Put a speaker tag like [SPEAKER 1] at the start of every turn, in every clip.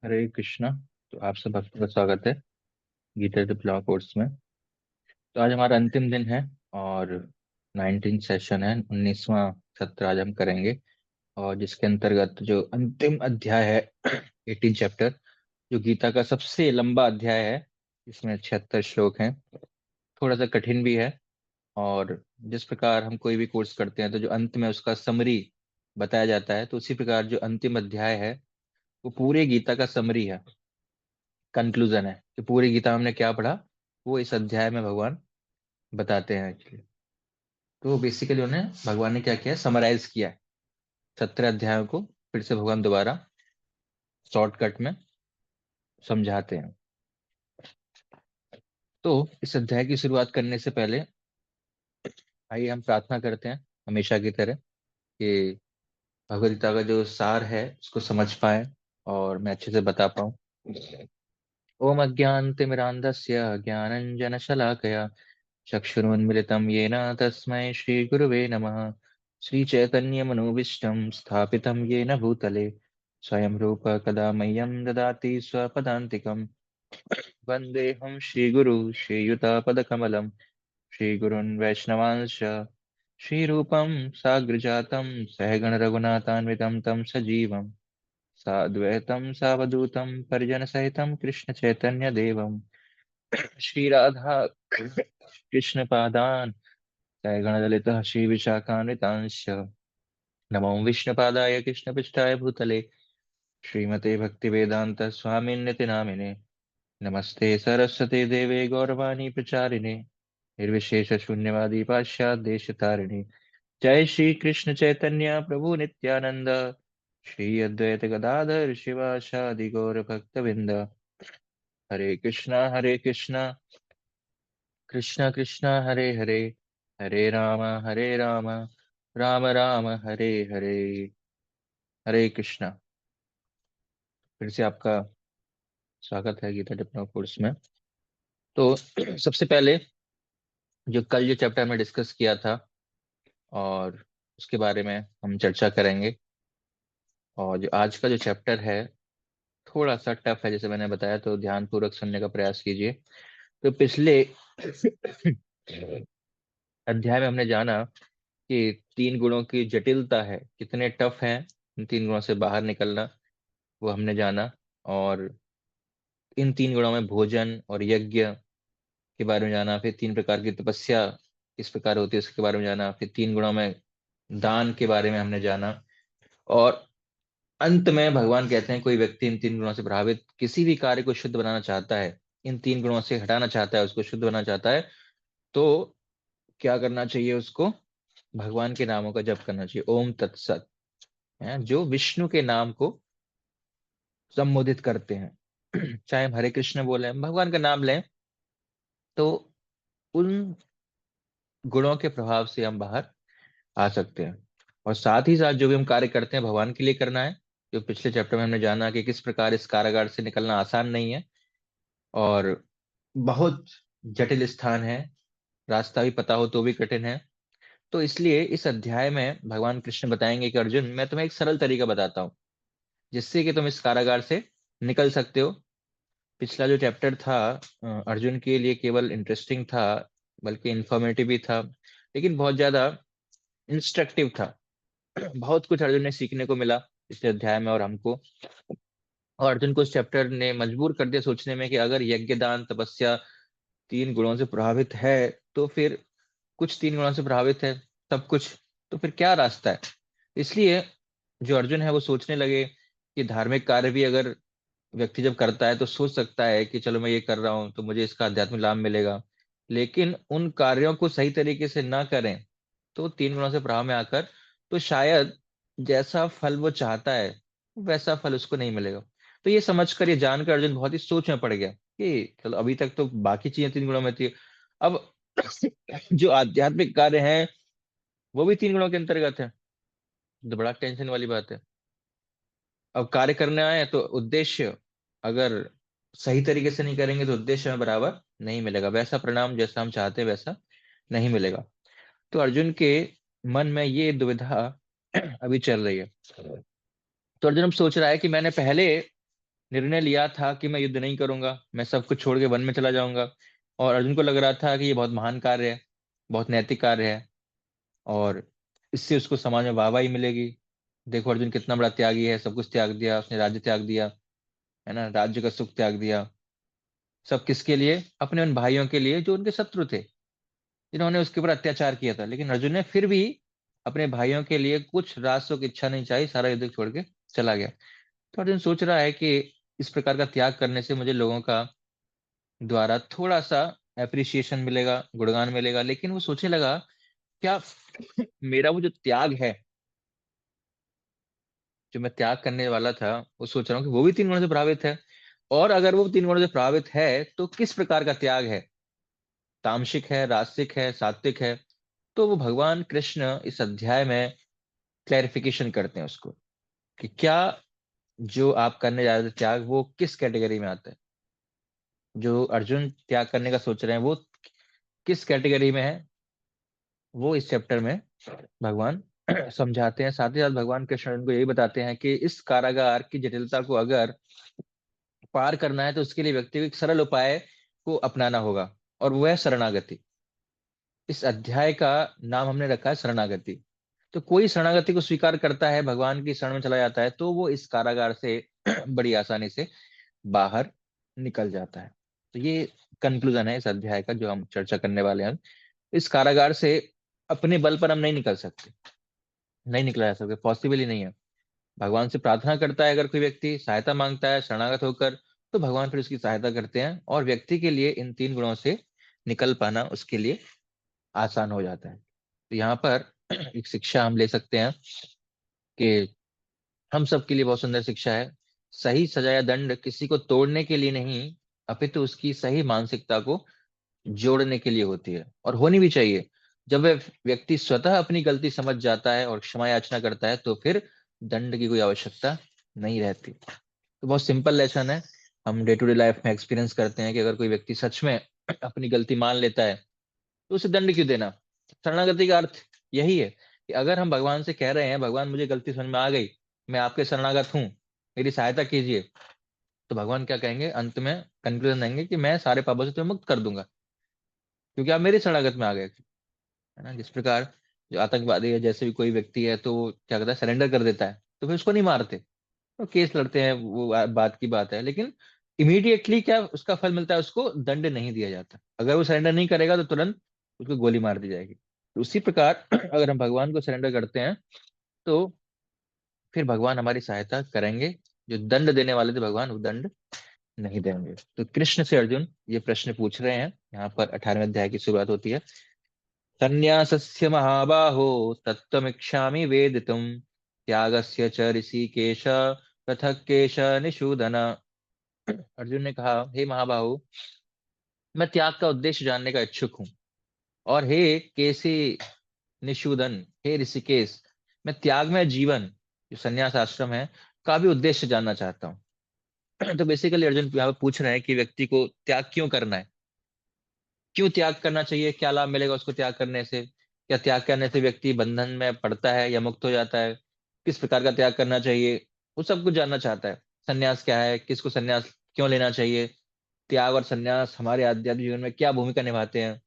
[SPEAKER 1] हरे कृष्णा। तो आप सब भक्तों का स्वागत है गीता द कोर्स में। तो आज हमारा अंतिम दिन है और 19 सेशन है, 19वां सत्र आज हम करेंगे। और जिसके अंतर्गत जो अंतिम अध्याय है 18 चैप्टर, जो गीता का सबसे लंबा अध्याय है, इसमें 76 श्लोक हैं। थोड़ा सा कठिन भी है। और जिस प्रकार हम कोई भी कोर्स करते हैं तो जो अंत में उसका समरी बताया जाता है, तो उसी प्रकार जो अंतिम अध्याय है वो पूरे गीता का समरी है, कंक्लूजन है कि पूरी गीता में हमने क्या पढ़ा, वो इस अध्याय में भगवान बताते हैं एक्चुअली। तो बेसिकली उन्हें भगवान ने क्या किया है, समराइज किया है 17 अध्यायों को। फिर से भगवान दोबारा शॉर्टकट में समझाते हैं। तो इस अध्याय की शुरुआत करने से पहले आइए हम प्रार्थना करते हैं हमेशा की तरह कि भगवद गीता का जो सार है उसको समझ पाए और मैं अच्छे से बता पाऊं। ओम अज्ञानतिमिरान्धस्य ज्ञानञ्जनशलाकया चक्षुरुन्मिलितं येन तस्मै श्रीगुरुवे नमः। श्रीचैतन्यमनोभीष्टं स्थापितं येन भूतले स्वयं रूप कदा मह्यं ददाति स्वपदान्तिकम्। वन्देऽहं श्रीगुरु श्रीयुतापदकमलं श्रीगुरुन् वैष्णवांश्च श्रीरूपं साग्रजातं सहगणरघुनाथान्वितं तं सजीवम् साद्वैतं सावधूतं परिजनसहितं कृष्णचैतन्यदेवं श्रीराधा कृष्णपादान् सैगणललितः श्रीविशाखान्वितांश्च नमो विष्णुपादाय कृष्णपृष्ठाय भूतले श्रीमते भक्तिवेदान्त स्वामिन्यति नामिने नमस्ते सरस्वते देवे गौरवाणी प्रचारिणे निर्विशेष शून्यवादी पाश्चात् देशतारिणे जय श्री कृष्ण चैतन्य प्रभु नित्यानंद श्री अद्वैत गदाधर शिवासादि गौर भक्तविंद। हरे कृष्णा कृष्ण कृष्ण हरे हरे, हरे राम राम राम हरे हरे। हरे कृष्णा। फिर से आपका स्वागत है गीता डिप्लोमा कोर्स में। तो सबसे पहले जो कल जो चैप्टर में डिस्कस किया था और उसके बारे में हम चर्चा करेंगे। और जो आज का जो चैप्टर है थोड़ा सा टफ है, जैसे मैंने बताया, तो ध्यान पूर्वक सुनने का प्रयास कीजिए। तो पिछले अध्याय में हमने जाना कि तीन गुणों की जटिलता है, कितने टफ है इन तीन गुणों से बाहर निकलना, वो हमने जाना। और इन तीन गुणों में भोजन और यज्ञ के बारे में जाना, फिर तीन प्रकार की तपस्या किस प्रकार होती है उसके बारे में जाना, फिर तीन गुणों में दान के बारे में हमने जाना। और अंत में भगवान कहते हैं कोई व्यक्ति इन तीन गुणों से प्रभावित किसी भी कार्य को शुद्ध बनाना चाहता है, इन तीन गुणों से हटाना चाहता है, उसको शुद्ध बनाना चाहता है, तो क्या करना चाहिए उसको? भगवान के नामों का जप करना चाहिए, ओम तत्सत है, जो विष्णु के नाम को संबोधित करते हैं। चाहे हम हरे कृष्ण बोले, भगवान का नाम लें, तो उन गुणों के प्रभाव से हम बाहर आ सकते हैं। और साथ ही साथ जो भी हम कार्य करते हैं भगवान के लिए करना है। जो पिछले चैप्टर में हमने जाना कि किस प्रकार इस कारागार से निकलना आसान नहीं है और बहुत जटिल स्थान है, रास्ता भी पता हो तो भी कठिन है। तो इसलिए इस अध्याय में भगवान कृष्ण बताएंगे कि अर्जुन, मैं तुम्हें एक सरल तरीका बताता हूँ जिससे कि तुम इस कारागार से निकल सकते हो। पिछला जो चैप्टर था अर्जुन के लिए केवल इंटरेस्टिंग था, बल्कि इंफॉर्मेटिव भी था, लेकिन बहुत ज्यादा इंस्ट्रक्टिव था। बहुत कुछ अर्जुन ने सीखने को मिला इस अध्याय में और हमको। और अर्जुन को इस चैप्टर ने मजबूर कर दिया सोचने में कि अगर यज्ञ दान तपस्या तीन गुणों से प्रभावित है, तो फिर कुछ तीन गुणों से प्रभावित है सब कुछ, तो फिर क्या रास्ता है? इसलिए जो अर्जुन है वो सोचने लगे कि धार्मिक कार्य भी अगर व्यक्ति जब करता है तो सोच सकता है कि चलो मैं ये कर रहा हूँ तो मुझे इसका आध्यात्मिक लाभ मिलेगा, लेकिन उन कार्यों को सही तरीके से ना करें तो तीन गुणों से प्रभाव में आकर तो शायद जैसा फल वो चाहता है वैसा फल उसको नहीं मिलेगा। तो ये समझकर, ये जानकर अर्जुन बहुत ही सोच में पड़ गया कि चलो अभी तक तो बाकी चीजें तीन गुणों में थी, अब जो आध्यात्मिक कार्य है वो भी तीन गुणों के अंतर्गत है। तो बड़ा टेंशन वाली बात है। अब कार्य करने आए तो उद्देश्य अगर सही तरीके से नहीं करेंगे तो उद्देश्य हमें बराबर नहीं मिलेगा, वैसा परिणाम जैसा हम चाहते हैं वैसा नहीं मिलेगा। तो अर्जुन के मन में ये दुविधा अभी चल रही है। तो अर्जुन अब सोच रहा है कि मैंने पहले निर्णय लिया था कि मैं युद्ध नहीं करूंगा, मैं सब कुछ छोड़ के वन में चला जाऊंगा। और अर्जुन को लग रहा था कि ये बहुत महान कार्य है, बहुत नैतिक कार्य है, और इससे उसको समाज में वाहवाही मिलेगी। देखो अर्जुन कितना बड़ा त्यागी है, सब कुछ त्याग दिया उसने, राज्य त्याग दिया, है ना, राज्य का सुख त्याग दिया। सब किसके लिए? अपने उन भाइयों के लिए जो उनके शत्रु थे, जिन्होंने उसके ऊपर अत्याचार किया था। लेकिन अर्जुन ने फिर भी अपने भाइयों के लिए कुछ रास्तों की इच्छा नहीं चाहिए, सारा युद्ध छोड़ के चला गया। तो अर्जुन सोच रहा है कि इस प्रकार का त्याग करने से मुझे लोगों का द्वारा थोड़ा सा एप्रिसिएशन मिलेगा, गुणगान मिलेगा। लेकिन वो सोचने लगा, क्या मेरा वो जो त्याग है, जो मैं त्याग करने वाला था, वो सोच रहा हूँ कि वो भी तीन गुणों से प्रभावित है। और अगर वो तीन गुणों से प्रभावित है तो किस प्रकार का त्याग है? तामसिक है, राजसिक है, सात्विक है? तो वो भगवान कृष्ण इस अध्याय में क्लैरिफिकेशन करते हैं उसको, कि क्या जो आप करने जा रहे थे त्याग, वो किस कैटेगरी में आता है। जो अर्जुन त्याग करने का सोच रहे हैं वो किस कैटेगरी में है, वो इस चैप्टर में भगवान समझाते हैं। साथ ही साथ भगवान कृष्ण अर्जुन को यही बताते हैं कि इस कारागार की जटिलता को अगर पार करना है तो उसके लिए व्यक्ति को एक सरल उपाय को अपनाना होगा, और वो है शरणागति। इस अध्याय का नाम हमने रखा है शरणागति। तो कोई शरणागति को स्वीकार करता है, भगवान की शरण में चला जाता है, तो वो इस कारागार से बड़ी आसानी से बाहर निकल जाता है। तो ये कंक्लूजन है इस अध्याय का जो हम चर्चा करने वाले हैं। इस कारागार से अपने बल पर हम नहीं निकल सकते, नहीं निकला जा सकता, पॉसिबल ही नहीं है। भगवान से प्रार्थना करता है अगर कोई व्यक्ति, सहायता मांगता है शरणागत होकर, तो भगवान फिर उसकी सहायता करते हैं, और व्यक्ति के लिए इन तीन गुणों से निकल पाना उसके लिए आसान हो जाता है। तो यहाँ पर एक शिक्षा हम ले सकते हैं कि हम सबके लिए बहुत सुंदर शिक्षा है। सही सजा या दंड किसी को तोड़ने के लिए नहीं, अपितु उसकी सही मानसिकता को जोड़ने के लिए होती है, और होनी भी चाहिए। जब वह व्यक्ति स्वतः अपनी गलती समझ जाता है और क्षमा याचना करता है, तो फिर दंड की कोई आवश्यकता नहीं रहती। तो बहुत सिंपल लेसन है, हम डे टू डे लाइफ में एक्सपीरियंस करते हैं कि अगर कोई व्यक्ति सच में अपनी गलती मान लेता है, तो उसे दंड क्यों देना? शरणागति का अर्थ यही है कि अगर हम भगवान से कह रहे हैं, भगवान मुझे गलती समझ में आ गई, मैं आपके शरणागत हूँ, मेरी सहायता कीजिए, तो भगवान क्या कहेंगे अंत में? कंक्लूजन देंगे कि मैं सारे पापों से तुम्हें मुक्त कर दूंगा, क्योंकि आप मेरी शरणागत में आ गए, है ना। जिस प्रकार जो आतंकवादी है, जैसे भी कोई व्यक्ति है, तो वो क्या करता है, सरेंडर कर देता है, तो फिर उसको नहीं मारते, तो केस लड़ते हैं, वो बात की बात है। लेकिन इमीडिएटली क्या उसका फल मिलता है? उसको दंड नहीं दिया जाता। अगर वो सरेंडर नहीं करेगा तो तुरंत उसको गोली मार दी जाएगी। तो उसी प्रकार अगर हम भगवान को सरेंडर करते हैं, तो फिर भगवान हमारी सहायता करेंगे। जो दंड देने वाले थे भगवान, वो दंड नहीं देंगे। तो कृष्ण से अर्जुन ये प्रश्न पूछ रहे हैं। यहाँ पर 18वें अध्याय की शुरुआत होती है। संन्यासस्य महाबाहो तत्त्वमिच्छामि वेदितुम्, त्यागस्य च ऋषिकेश पृथक् केश निषूदन। अर्जुन ने कहा, हे महाबाहु, मैं त्याग का उद्देश्य जानने का इच्छुक हूँ। और हे केसी निषूदन, हे ऋषिकेश, मैं त्याग में जीवन, जो संन्यास आश्रम है, का भी उद्देश्य जानना चाहता हूँ। तो बेसिकली अर्जुन यहाँ पे पूछ रहे हैं कि व्यक्ति को त्याग क्यों करना है, क्यों त्याग करना चाहिए, क्या लाभ मिलेगा उसको त्याग करने से, क्या त्याग करने से व्यक्ति बंधन में पड़ता है या मुक्त हो जाता है, किस प्रकार का त्याग करना चाहिए, वो सब कुछ जानना चाहता है। सन्यास क्या है, किसको सन्यास क्यों लेना चाहिए, त्याग और सन्यास हमारे आध्यात्मिक जीवन में क्या भूमिका निभाते हैं।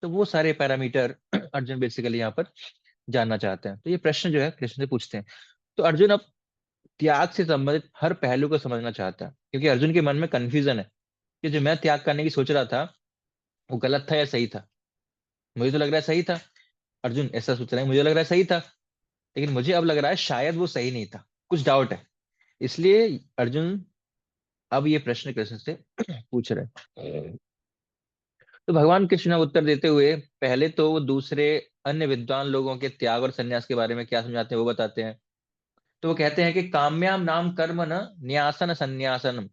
[SPEAKER 1] तो वो सारे पैरामीटर अर्जुन बेसिकली यहाँ पर जानना चाहते हैं। तो ये प्रश्न जो है कृष्ण से पूछते हैं। तो अर्जुन अब त्याग से संबंधित हर पहलू को समझना चाहता है, क्योंकि अर्जुन के मन में कंफ्यूजन है कि जो मैं त्याग करने की सोच रहा था, वो गलत था या सही था। मुझे तो लग रहा है सही था, अर्जुन ऐसा सोच रहा है, मुझे लग रहा है सही था, लेकिन मुझे अब लग रहा है शायद वो सही नहीं था, कुछ डाउट है। इसलिए अर्जुन अब ये प्रश्न कृष्ण से पूछ रहे हैं। तो भगवान कृष्ण उत्तर देते हुए पहले तो वो दूसरे अन्य विद्वान लोगों के त्याग और संन्यास के बारे में क्या समझाते हैं वो बताते हैं। तो वो कहते हैं कि काम्याम नाम कर्म न न्यासन संन्यासन।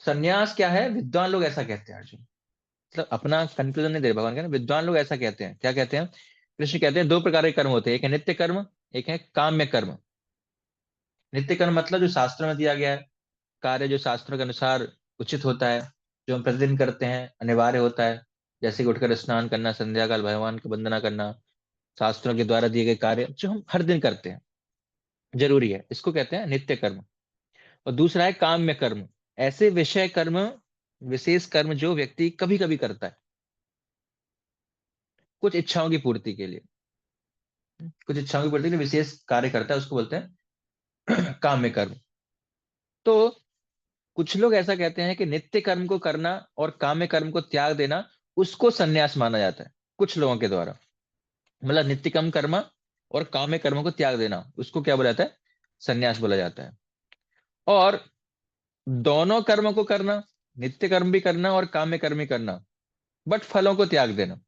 [SPEAKER 1] संन्यास क्या है? विद्वान लोग ऐसा कहते हैं अर्जुन, मतलब अपना कंक्लूजन नहीं दे रहे भगवान, कहते हैं विद्वान लोग ऐसा कहते हैं। क्या कहते हैं? कृष्ण कहते हैं दो प्रकार के कर्म होते हैं, एक है नित्य कर्म, एक है काम्य कर्म। नित्य कर्म मतलब जो शास्त्रों में दिया गया है, कार्य जो शास्त्रों के अनुसार उचित होता है, जो हम प्रतिदिन करते हैं, अनिवार्य होता है। जैसे कि उठकर स्नान करना, संध्या काल भगवान की वंदना करना, शास्त्रों के द्वारा दिए गए कार्य जो हम हर दिन करते हैं, जरूरी है, इसको कहते हैं नित्य कर्म। और दूसरा है काम्य कर्म, ऐसे विषय कर्म, विशेष कर्म जो व्यक्ति कभी कभी करता है कुछ इच्छाओं की पूर्ति के लिए, कुछ इच्छाओं की पूर्ति के लिए विशेष कार्य करता है, उसको बोलते हैं काम्य कर्म। तो कुछ लोग ऐसा कहते हैं कि नित्य कर्म को करना और काम्य कर्म को त्याग देना, उसको संन्यास माना जाता है कुछ लोगों के द्वारा। मतलब नित्य कर्म कर्म और काम्य कर्म को त्याग देना, उसको क्या बोला जाता है? संन्यास बोला जाता है। और दोनों कर्म को करना, नित्य कर्म भी करना और काम्य कर्म भी करना, बट फलों को त्याग देना,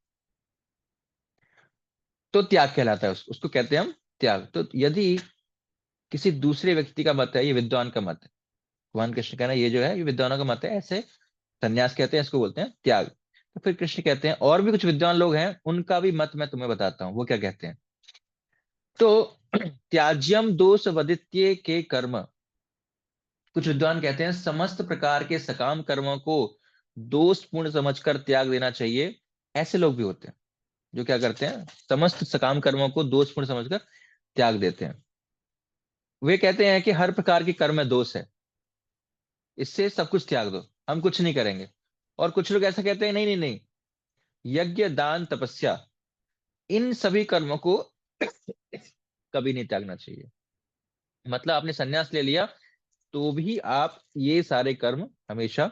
[SPEAKER 1] तो त्याग कहलाता है। उसको कहते हैं हम त्याग। तो यदि किसी दूसरे व्यक्ति का मत है, ये विद्वान का मत है, भगवान कृष्ण कहना ये जो है ये विद्वानों का मत है, ऐसे संन्यास कहते हैं, इसको बोलते हैं त्याग। तो फिर कृष्ण कहते हैं और भी कुछ विद्वान लोग हैं, उनका भी मत मैं तुम्हें बताता हूँ वो क्या कहते हैं। तो त्याज्यम दोष वदित्य के कर्म, कुछ विद्वान कहते हैं समस्त प्रकार के सकाम कर्मों को दोषपूर्ण समझकर त्याग देना चाहिए। ऐसे लोग भी होते हैं जो क्या करते हैं, समस्त सकाम कर्मों को दोषपूर्ण समझकर त्याग देते हैं। वे कहते हैं कि हर प्रकार की कर्म में दोष है, इससे सब कुछ त्याग दो, हम कुछ नहीं करेंगे। और कुछ लोग ऐसा कहते हैं नहीं नहीं नहीं, यज्ञ दान तपस्या, इन सभी कर्मों को कभी नहीं त्यागना चाहिए। मतलब आपने संन्यास ले लिया तो भी आप ये सारे कर्म हमेशा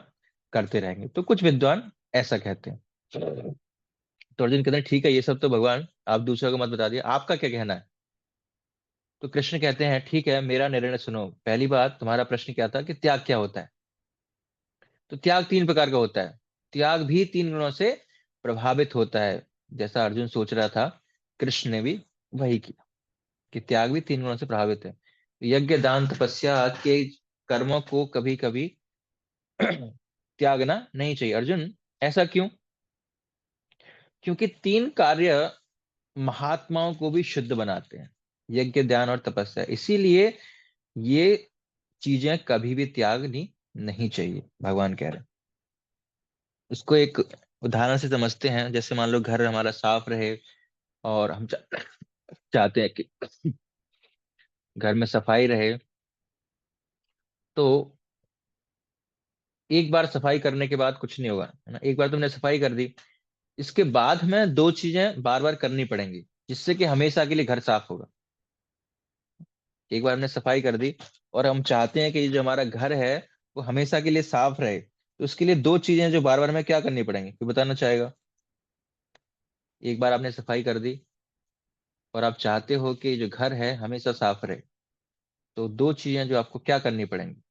[SPEAKER 1] करते रहेंगे। तो कुछ विद्वान ऐसा कहते हैं। तो अर्जुन कहते हैं ठीक है, ये सब तो भगवान आप दूसरों को मत बता दिया, आपका क्या कहना है? तो कृष्ण कहते हैं ठीक है, मेरा निर्णय सुनो। पहली बात, तुम्हारा प्रश्न क्या था कि त्याग क्या होता है? तो त्याग तीन प्रकार का होता है। त्याग भी तीन गुणों से प्रभावित होता है, जैसा अर्जुन सोच रहा था, कृष्ण ने भी वही किया कि त्याग भी तीन गुणों से प्रभावित है। यज्ञ दान तपस्या के कर्मों को कभी कभी त्यागना नहीं चाहिए। अर्जुन, ऐसा क्यों? क्योंकि तीन कार्य महात्माओं को भी शुद्ध बनाते हैं, यज्ञ ध्यान और तपस्या, इसीलिए ये चीजें कभी भी त्यागनी नहीं चाहिए, भगवान कह रहे हैं। इसको एक उदाहरण से समझते हैं। जैसे मान लो घर हमारा साफ रहे और हम चाहते हैं कि घर में सफाई रहे, तो एक बार सफाई करने के बाद कुछ नहीं होगा, है ना। एक बार तुमने सफाई कर दी, इसके बाद हमें दो चीजें बार बार करनी पड़ेंगी जिससे कि हमेशा के लिए घर साफ होगा। एक बार हमने सफाई कर दी और हम चाहते हैं कि जो हमारा घर है वो हमेशा के लिए साफ रहे, तो उसके लिए दो चीजें जो बार बार हमें क्या करनी पड़ेंगी, कोई बताना चाहेगा? एक बार आपने सफाई कर दी और आप चाहते हो कि जो घर है हमेशा साफ रहे, तो दो चीजें जो आपको क्या करनी पड़ेंगी।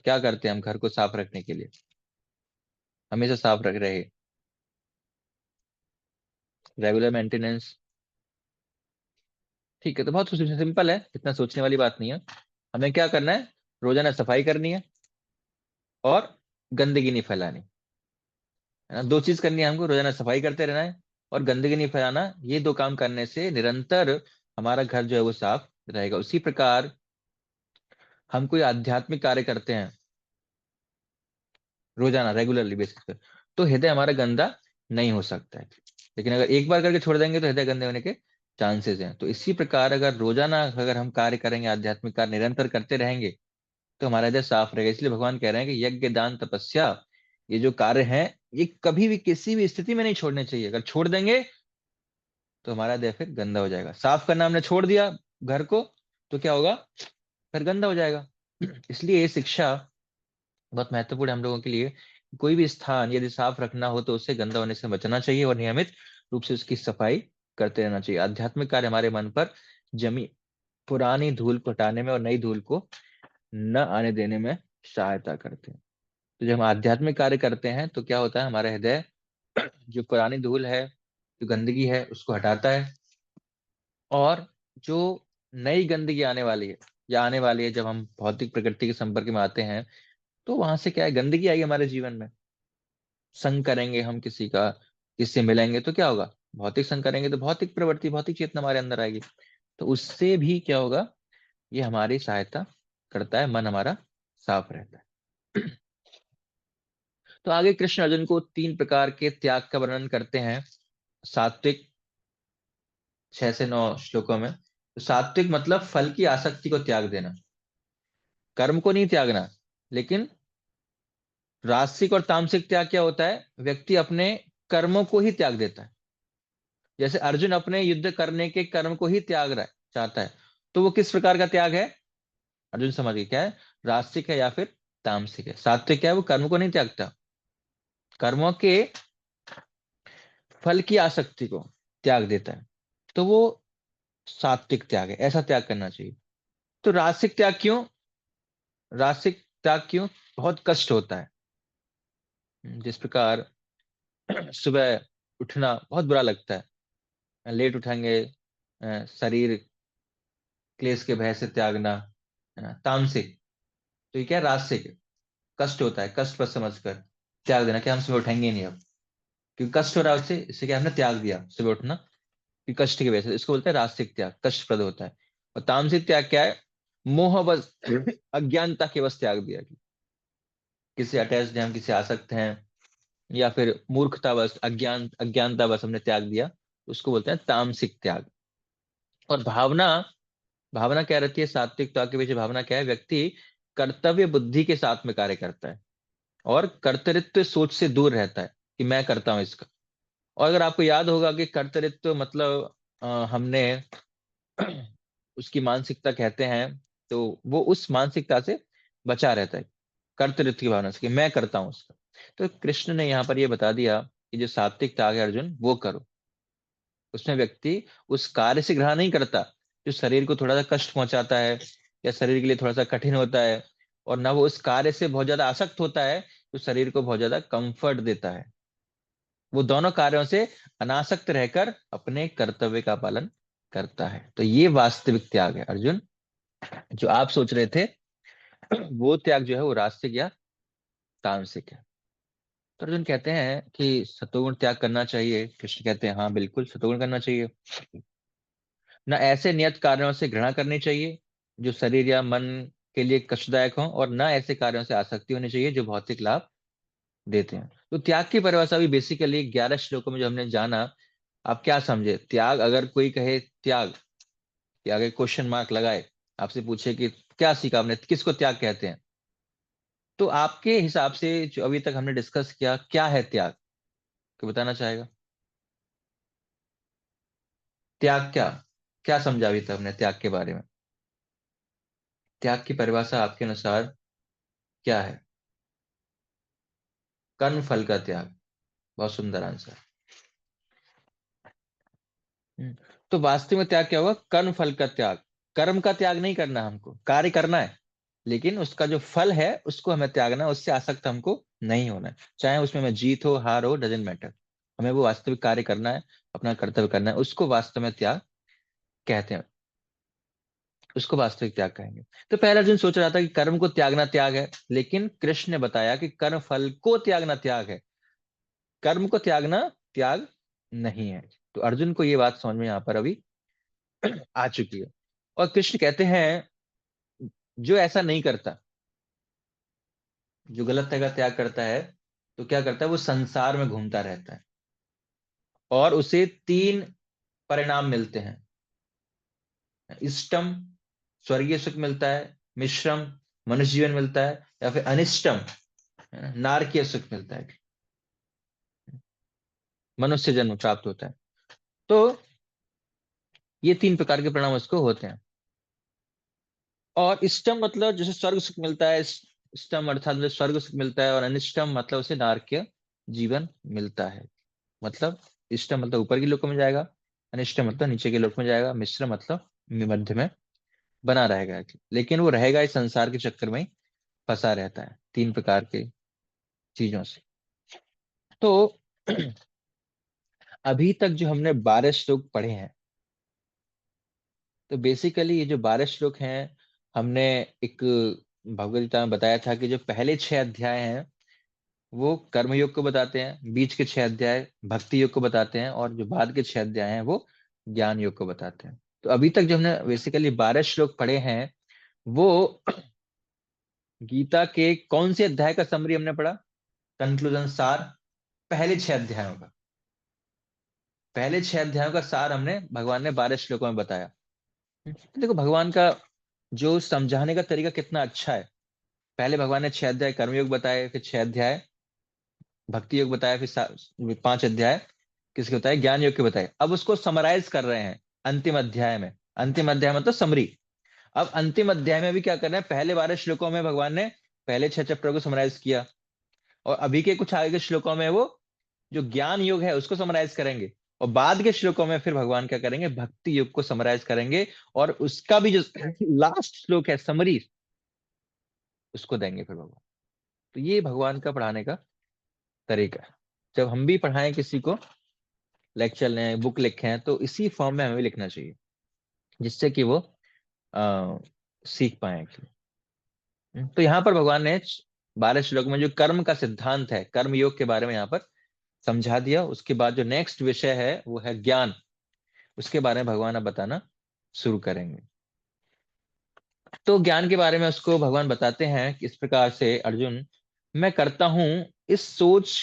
[SPEAKER 1] क्या करते हैं हम घर को साफ रखने के लिए, हमेशा साफ रख रहे? Regular maintenance. ठीक है, तो बहुत सिंपल है, इतना सोचने वाली बात नहीं है। हमें क्या करना है, रोजाना सफाई करनी है और गंदगी नहीं फैलानी, है ना। दो चीज करनी है हमको, रोजाना सफाई करते रहना है और गंदगी नहीं फैलाना। ये दो काम करने से निरंतर हमारा घर जो है वो साफ रहेगा। उसी प्रकार हम कोई आध्यात्मिक कार्य करते हैं रोजाना रेगुलरली बेसिस पे, तो हृदय हमारा गंदा नहीं हो सकता है। लेकिन अगर एक बार करके छोड़ देंगे तो हृदय गंदे होने के चांसेस हैं। तो इसी प्रकार अगर रोजाना अगर हम कार्य करेंगे, आध्यात्मिक कार्य निरंतर करते रहेंगे, तो हमारा हृदय साफ रहेगा। इसलिए भगवान कह रहे हैं कि यज्ञ दान तपस्या, ये जो कार्य है, ये कभी भी किसी भी स्थिति में नहीं छोड़ने चाहिए। अगर छोड़ देंगे तो हमारा हृदय फिर गंदा हो जाएगा। साफ करना हमने छोड़ दिया घर को, तो क्या होगा, फिर गंदा हो जाएगा। इसलिए ये शिक्षा बहुत महत्वपूर्ण है हम लोगों के लिए। कोई भी स्थान यदि साफ रखना हो तो उससे गंदा होने से बचना चाहिए और नियमित रूप से उसकी सफाई करते रहना चाहिए। आध्यात्मिक कार्य हमारे मन पर जमी पुरानी धूल को हटाने में और नई धूल को न आने देने में सहायता करते हैं। तो जब हम आध्यात्मिक कार्य करते हैं तो क्या होता है, हमारा हृदय जो पुरानी धूल है, जो गंदगी है, उसको हटाता है। और जो नई गंदगी आने वाली है या आने वाली है, जब हम भौतिक प्रकृति के संपर्क में आते हैं, तो वहां से क्या है, गंदगी आई हमारे जीवन में। संग करेंगे हम किसी का, किससे मिलेंगे तो क्या होगा, भौतिक संग करेंगे तो भौतिक प्रवृत्ति, भौतिक चेतना हमारे अंदर आएगी। तो उससे भी क्या होगा, ये हमारी सहायता करता है, मन हमारा साफ रहता है। तो आगे कृष्ण अर्जुन को तीन प्रकार के त्याग का वर्णन करते हैं, सात्विक, 6 से 9 श्लोकों में। सात्विक मतलब फल की आसक्ति को त्याग देना, कर्म को नहीं त्यागना। लेकिन राजसिक और तामसिक त्याग क्या होता है? व्यक्ति अपने कर्मों को ही त्याग देता है। जैसे अर्जुन अपने युद्ध करने के कर्म को ही त्याग रहा है, चाहता है। तो वो किस प्रकार का त्याग है? अर्जुन समझ गए क्या है, राजसिक है या फिर तामसिक है। सात्विक क्या है? वो कर्म को नहीं त्यागता, कर्मों के फल की आसक्ति को त्याग देता है। तो वो सात्विक त्याग है, ऐसा त्याग करना चाहिए। तो राजसिक त्याग क्यों? राजसिक त्याग क्यों? बहुत कष्ट होता है। जिस प्रकार सुबह उठना बहुत बुरा लगता है, लेट उठेंगे, शरीर क्लेश के भय से त्यागना, है ना, तामसिक। तो ये क्या है? राजसिक है। कष्ट होता है, कष्ट पर समझकर त्याग देना कि हम सुबह उठेंगे ही नहीं अब, क्योंकि कष्ट हो रहा है उससे, इससे क्या हमने त्याग दिया सुबह उठना कि कष्ट की वजह से। इसको बोलते हैं राजसिक त्याग, कष्टप्रद होता है। और तामसिक त्याग क्या है? मोह बस अज्ञानता के बस त्याग दिया कि किसी अटैच्ड हैं हम, किसी आसक्त हैं, या फिर मूर्खता बस, अज्ञानता बस हमने त्याग दिया, उसको बोलते हैं तामसिक त्याग। और भावना, भावना क्या रहती है? सात्विक त्याग के पीछे भावना क्या है? व्यक्ति कर्तव्य बुद्धि के साथ में कार्य करता है और कर्तृत्व सोच से दूर रहता है कि मैं करता हूं इसका। और अगर आपको याद होगा कि कर्तृत्व मतलब हमने उसकी मानसिकता कहते हैं, तो वो उस मानसिकता से बचा रहता है, कर्तृत्व की भावना से कि मैं करता हूं उसका। तो कृष्ण ने यहाँ पर ये बता दिया कि जो सात्विक त्याग है अर्जुन, वो करो। उसमें व्यक्ति उस कार्य से ग्रहण नहीं करता जो शरीर को थोड़ा सा कष्ट पहुंचाता है या शरीर के लिए थोड़ा सा कठिन होता है, और ना वो उस कार्य से बहुत ज्यादा आसक्त होता है जो शरीर को बहुत ज्यादा कंफर्ट देता है। वो दोनों कार्यों से अनासक्त रहकर अपने कर्तव्य का पालन करता है। तो ये वास्तविक त्याग है अर्जुन। जो आप सोच रहे थे वो त्याग जो है वो रास्तिक या तामसिक है। तो अर्जुन कहते हैं कि सतोगुण त्याग करना चाहिए। कृष्ण कहते हैं हाँ बिल्कुल सतोगुण करना चाहिए। न ऐसे नियत कार्यों से घृणा करनी चाहिए जो शरीर या मन के लिए कष्टदायक हो, और न ऐसे कार्यों से आसक्ति होनी चाहिए जो भौतिक लाभ देते हैं। तो त्याग की परिभाषा भी बेसिकली 11 श्लोकों में जो हमने जाना। आप क्या समझे त्याग? अगर कोई कहे त्याग, कि आगे क्वेश्चन मार्क लगाए, आपसे पूछे कि क्या सीखा आपने, किसको त्याग कहते हैं, तो आपके हिसाब से जो अभी तक हमने डिस्कस किया, क्या है त्याग? को बताना चाहेगा? त्याग क्या, क्या समझा अभी तक हमने त्याग के बारे में? त्याग की परिभाषा आपके अनुसार क्या है? कर्म फल का त्याग। बहुत सुंदर आंसर। हम्म, तो वास्तव में त्याग क्या होगा? कर्म फल का त्याग। कर्म का त्याग नहीं करना, हमको कार्य करना है, लेकिन उसका जो फल है उसको हमें त्यागना है, उससे आसक्त हमको नहीं होना है। चाहे उसमें हमें जीत हो हार हो, डजेंट मैटर। हमें वो वास्तविक कार्य करना है, अपना कर्तव्य करना है, उसको वास्तव में त्याग कहते हैं। उसको वास्तविक त्याग कहेंगे। तो पहला अर्जुन सोच रहा था कि कर्म को त्यागना त्याग है, लेकिन कृष्ण ने बताया कि कर्म फल को त्यागना त्याग है, कर्म को त्यागना त्याग नहीं है। तो अर्जुन को ये बात समझ में यहाँ पर अभी आ चुकी है। और कृष्ण कहते हैं जो ऐसा नहीं करता, जो गलत तरह का त्याग करता है, तो क्या करता है? वो संसार में घूमता रहता है और उसे तीन परिणाम मिलते हैं। इष्टम, स्वर्गीय सुख मिलता है। मिश्रम, मनुष्य जीवन मिलता है। या फिर अनिष्टम, नारकीय सुख मिलता है, मनुष्य जन्म प्राप्त होता है। तो ये तीन प्रकार के परिणाम उसको होते हैं। और इष्टम मतलब जैसे स्वर्ग सुख मिलता है, इष्टम अर्थात मतलब स्वर्ग सुख मिलता है, और अनिष्टम मतलब उसे नारकीय जीवन मिलता है। मतलब इष्टम मतलब ऊपर के लोक में जाएगा, अनिष्टम मतलब नीचे के लोक में जाएगा, मिश्र मतलब मध्य में बना रहेगा, लेकिन वो रहेगा इस संसार के चक्कर में ही फंसा रहता है तीन प्रकार के चीजों से। तो अभी तक जो हमने 12 श्लोक पढ़े हैं, तो बेसिकली ये जो 12 श्लोक हैं, हमने एक भगवद गीता में बताया था कि जो पहले 6 अध्याय हैं वो कर्मयोग को बताते हैं, बीच के 6 अध्याय भक्ति योग को बताते हैं, और जो बाद के 6 अध्याय हैं वो ज्ञान योग को बताते हैं। तो अभी तक जो हमने बेसिकली 12 श्लोक पढ़े हैं, वो गीता के कौन से अध्याय का समरी हमने पढ़ा? कंक्लूजन, सार, पहले 6 अध्यायों का। पहले 6 अध्यायों का सार हमने भगवान ने 12 श्लोकों में बताया। देखो भगवान का जो समझाने का तरीका कितना अच्छा है। पहले भगवान ने 6 अध्याय कर्मयोग बताए, फिर 6 अध्याय भक्ति योग बताया, फिर 5 अध्याय किसके बताए, ज्ञान योग के बताए। अब उसको समराइज कर रहे हैं अंतिम अध्याय में। अंतिम अध्याय मतलब समरी। अब अंतिम अध्याय में भी क्या कर रहे हैं, पहले 12 श्लोकों में भगवान ने पहले 6 चैप्टर को समराइज किया, और अभी के कुछ आगे के श्लोकों में वो जो ज्ञान योग है उसको समराइज करेंगे, और बाद के श्लोकों में फिर भगवान क्या करेंगे, भक्ति योग को समराइज करेंगे, और उसका भी जो लास्ट श्लोक है समरी, उसको देंगे फिर भगवान। तो ये भगवान का पढ़ाने का तरीका है। जब हम भी पढ़ाएं किसी को, लेक्चर लें, बुक लिखें, तो इसी फॉर्म में हमें भी लिखना चाहिए, जिससे कि वो आ, सीख पाए। तो यहाँ पर भगवान ने 12 श्लोक में जो कर्म का सिद्धांत है, कर्म योग के बारे में यहाँ पर समझा दिया। उसके बाद जो नेक्स्ट विषय है वो है ज्ञान। उसके बारे में भगवान अब बताना शुरू करेंगे। तो ज्ञान के बारे में उसको भगवान बताते हैं कि इस प्रकार से, अर्जुन मैं करता हूं, इस सोच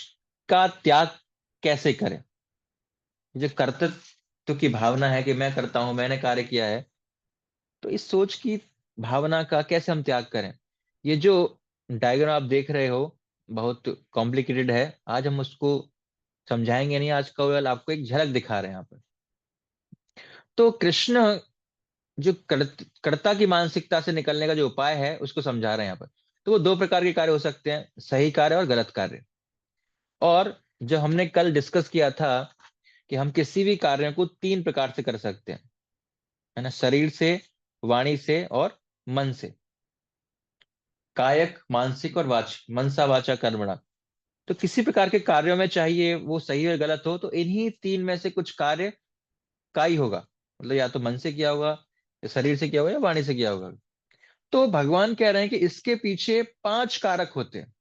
[SPEAKER 1] का त्याग कैसे करें। जो कर्तृत्व की भावना है कि मैं करता हूं, मैंने कार्य किया है, तो इस सोच की भावना का कैसे हम त्याग करें। ये जो डायग्राम आप देख रहे हो बहुत कॉम्प्लिकेटेड है, आज हम उसको समझाएंगे नहीं, आज केवल आपको एक झलक दिखा रहे हैं यहाँ पर। तो कृष्ण जो कर्ता की मानसिकता से निकलने का जो उपाय है उसको समझा रहे हैं यहाँ पर। तो वो दो प्रकार के कार्य हो सकते हैं, सही कार्य और गलत कार्य। और जो हमने कल डिस्कस किया था कि हम किसी भी कार्य को 3 प्रकार से कर सकते हैं, है ना, शरीर से, वाणी से और मन से। कायक, मानसिक और मनसा वाचा कर्मणा। तो किसी प्रकार के कार्यों में चाहिए वो सही और गलत हो, तो इन्हीं 3 में से कुछ कार्य का ही होगा। मतलब या तो मन से किया होगा, या शरीर से किया होगा, या वाणी से किया होगा। तो भगवान कह रहे हैं कि इसके पीछे 5 कारक होते हैं।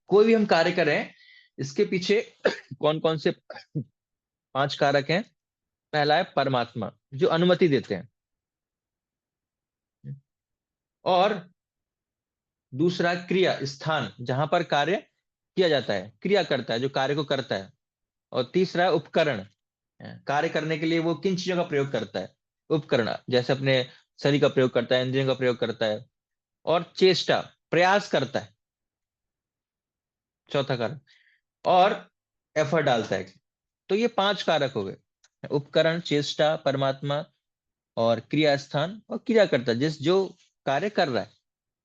[SPEAKER 1] कोई भी हम कार्य करें, इसके पीछे कौन कौन से 5 कारक हैं। पहला है परमात्मा, जो अनुमति देते हैं। और दूसरा क्रिया, स्थान जहां पर कार्य किया जाता है, क्रिया करता है, जो कार्य को करता है। और तीसरा है उपकरण, कार्य करने के लिए वो किन चीजों का प्रयोग करता है। उपकरण जैसे अपने शरीर का प्रयोग करता है, इंद्रियों का प्रयोग करता है। और चेष्टा, प्रयास करता है, चौथा कारक। और एफर्ट डालता है। तो ये 5 कारक हो गए, उपकरण, चेष्टा, परमात्मा, और क्रिया स्थान, और क्रिया करता, जिस जो कार्य कर रहा है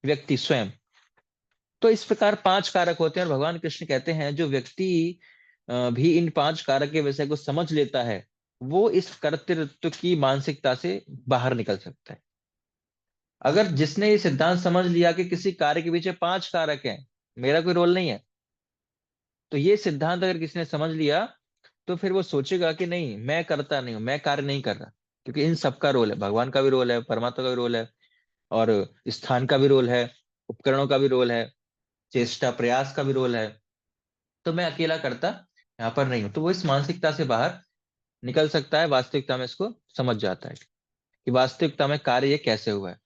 [SPEAKER 1] व्यक्ति स्वयं। तो इस प्रकार 5 कारक होते हैं, और भगवान कृष्ण कहते हैं जो व्यक्ति भी इन 5 कारक के विषय को समझ लेता है, वो इस कर्तृत्व की मानसिकता से बाहर निकल सकता है। अगर जिसने ये सिद्धांत समझ लिया कि किसी कार्य के पीछे 5 कारक हैं, मेरा कोई रोल नहीं है, तो ये सिद्धांत अगर किसी ने समझ लिया, तो फिर वो सोचेगा कि नहीं, मैं करता नहीं हूं, मैं कार्य नहीं कर रहा। क्योंकि इन सबका रोल है, भगवान का भी रोल है, परमात्मा का भी रोल है, और स्थान का भी रोल है, उपकरणों का भी रोल है, चेष्टा प्रयास का भी रोल है। तो मैं अकेला करता यहाँ पर नहीं हूं। तो वो इस मानसिकता से बाहर निकल सकता है, वास्तविकता में इसको समझ जाता है कि वास्तविकता में कार्य ये कैसे हुआ है।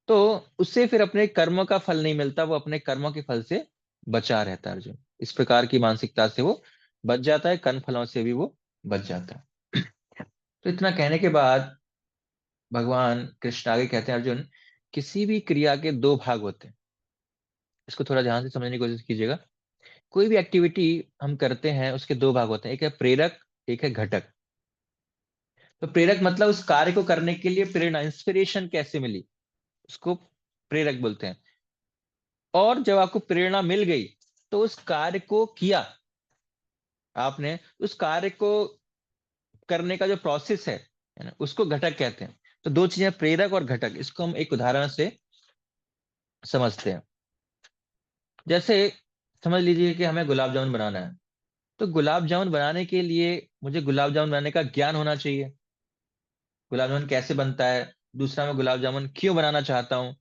[SPEAKER 1] तो उससे फिर अपने कर्मों का फल नहीं मिलता, वो अपने कर्मों के फल से बचा रहता है अर्जुन। इस प्रकार की मानसिकता से वो बच जाता है, कर्म फलों से भी वो बच जाता है। तो इतना कहने के बाद भगवान कृष्ण आगे कहते हैं, अर्जुन किसी भी क्रिया के 2 भाग होते हैं। इसको थोड़ा ध्यान से समझने की कोशिश कीजिएगा। कोई भी एक्टिविटी हम करते हैं, उसके 2 भाग होते हैं, एक है प्रेरक, एक है घटक। तो प्रेरक मतलब उस कार्य को करने के लिए प्रेरणा, इंस्पिरेशन कैसे मिली, उसको प्रेरक बोलते हैं। और जब आपको प्रेरणा मिल गई, तो उस कार्य को किया आपने, उस कार्य को करने का जो प्रोसेस है ना, उसको घटक कहते हैं। तो 2 चीजें, प्रेरक और घटक, इसको हम एक उदाहरण से समझते हैं। जैसे समझ लीजिए कि हमें गुलाब जामुन बनाना है। तो गुलाब जामुन बनाने के लिए मुझे गुलाब जामुन बनाने का ज्ञान होना चाहिए, गुलाब जामुन कैसे बनता है। दूसरा, मैं गुलाब जामुन क्यों बनाना चाहता हूँ,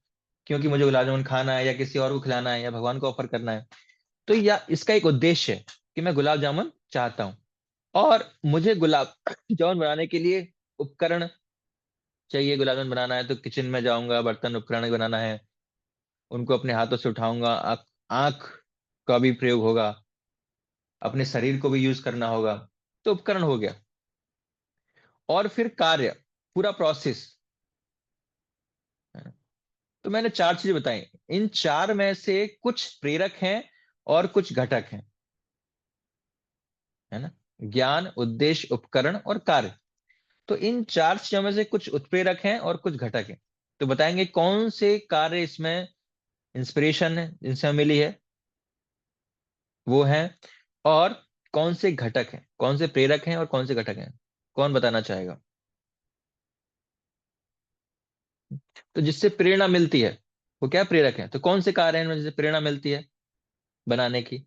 [SPEAKER 1] क्योंकि मुझे गुलाब जामुन खाना है, या किसी और को खिलाना है, या भगवान को ऑफर करना है। तो या इसका एक उद्देश्य है कि मैं गुलाब जामुन चाहता हूँ। और मुझे गुलाब जामुन बनाने के लिए उपकरण चाहिए। गुलाब जामुन बनाना है तो किचन में जाऊंगा, बर्तन उपकरण बनाना है, उनको अपने हाथों से उठाऊंगा, आंख का भी प्रयोग होगा, अपने शरीर को भी यूज करना होगा। तो उपकरण हो गया। और फिर कार्य, पूरा प्रोसेस, तो मैंने चार चीजें बताई, इन चार में से कुछ प्रेरक हैं और कुछ घटक हैं, है ना। ज्ञान, उद्देश्य, उपकरण और कार्य। तो इन चार चीजों में से कुछ उत्प्रेरक हैं और कुछ घटक हैं। तो बताएंगे कौन से कार्य इसमें इंस्पिरेशन है जिनसे मिली है, वो है, और कौन से घटक हैं, कौन से प्रेरक हैं और कौन से घटक हैं। कौन बताना चाहेगा। तो जिससे प्रेरणा मिलती है वो क्या प्रेरक है, तो कौन से कार्य हैं इनमें जिससे प्रेरणा मिलती है बनाने की।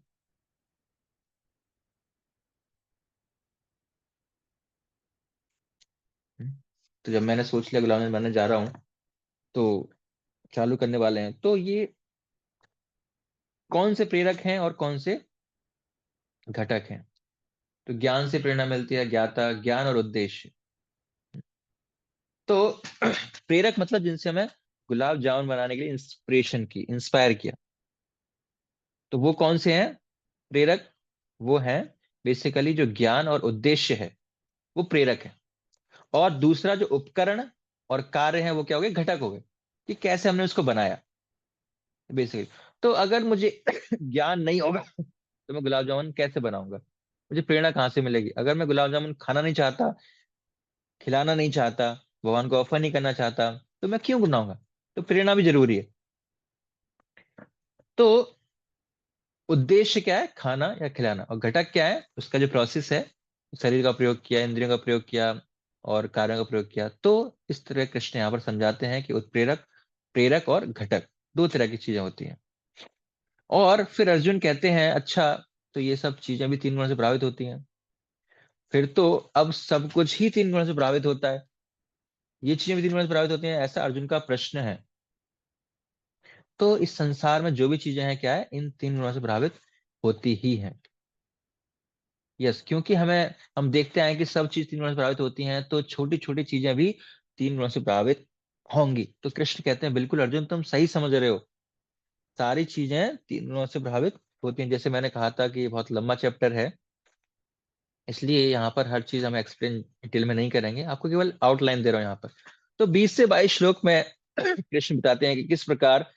[SPEAKER 1] तो जब मैंने सोच लिया गुलाब जामुन बनाने जा रहा हूँ, तो चालू करने वाले हैं, तो ये कौन से प्रेरक हैं और कौन से घटक हैं। तो ज्ञान से प्रेरणा मिलती है, ज्ञाता, ज्ञान और उद्देश्य। तो प्रेरक मतलब जिनसे हमें गुलाब जामुन बनाने के लिए इंस्पिरेशन की, इंस्पायर किया। तो वो कौन से हैं प्रेरक, वो है बेसिकली जो ज्ञान और उद्देश्य है, वो प्रेरक है। और दूसरा जो उपकरण और कार्य है वो क्या हो गए, घटक हो गए, कि कैसे हमने उसको बनाया बेसिकली। तो अगर मुझे ज्ञान नहीं होगा तो मैं गुलाब जामुन कैसे बनाऊंगा, मुझे प्रेरणा कहाँ से मिलेगी। अगर मैं गुलाब जामुन खाना नहीं चाहता, खिलाना नहीं चाहता, भगवान को ऑफर नहीं करना चाहता, तो मैं क्यों बनाऊंगा। तो प्रेरणा भी जरूरी है। तो उद्देश्य क्या है, खाना या खिलाना, और घटक क्या है, उसका जो प्रोसेस है, शरीर का प्रयोग किया, इंद्रियों का प्रयोग किया और कार्यों का प्रयोग किया। तो इस तरह कृष्ण यहाँ पर समझाते हैं कि उत्प्रेरक, प्रेरक और घटक दो तरह की चीजें होती हैं। और फिर अर्जुन कहते हैं अच्छा, तो ये सब चीजें भी तीन गुणों से प्रभावित होती हैं, फिर तो अब सब कुछ ही तीन गुणों से प्रभावित होता है, ये चीजें भी तीन गुणों से प्रभावित होती हैं, ऐसा अर्जुन का प्रश्न है। तो इस संसार में जो भी चीजें हैं क्या है, इन तीन गुणों से प्रभावित होती ही हैं। यस, क्योंकि हम देखते हैं कि सब चीज तीन गुणों से प्रभावित होती हैं, तो छोटी छोटी चीजें भी तीन गुणों से प्रभावित होंगी। तो कृष्ण कहते हैं बिल्कुल अर्जुन, तुम सही समझ रहे हो, सारी चीजें तीन गुणों से प्रभावित होती हैं। जैसे मैंने कहा था कि ये बहुत लंबा चैप्टर है, इसलिए यहाँ पर हर चीज हम एक्सप्लेन डिटेल में नहीं करेंगे, आपको केवल आउटलाइन दे रहा हूँ यहाँ पर। तो 20 से 22 श्लोक में कृष्ण बताते हैं कि किस प्रकार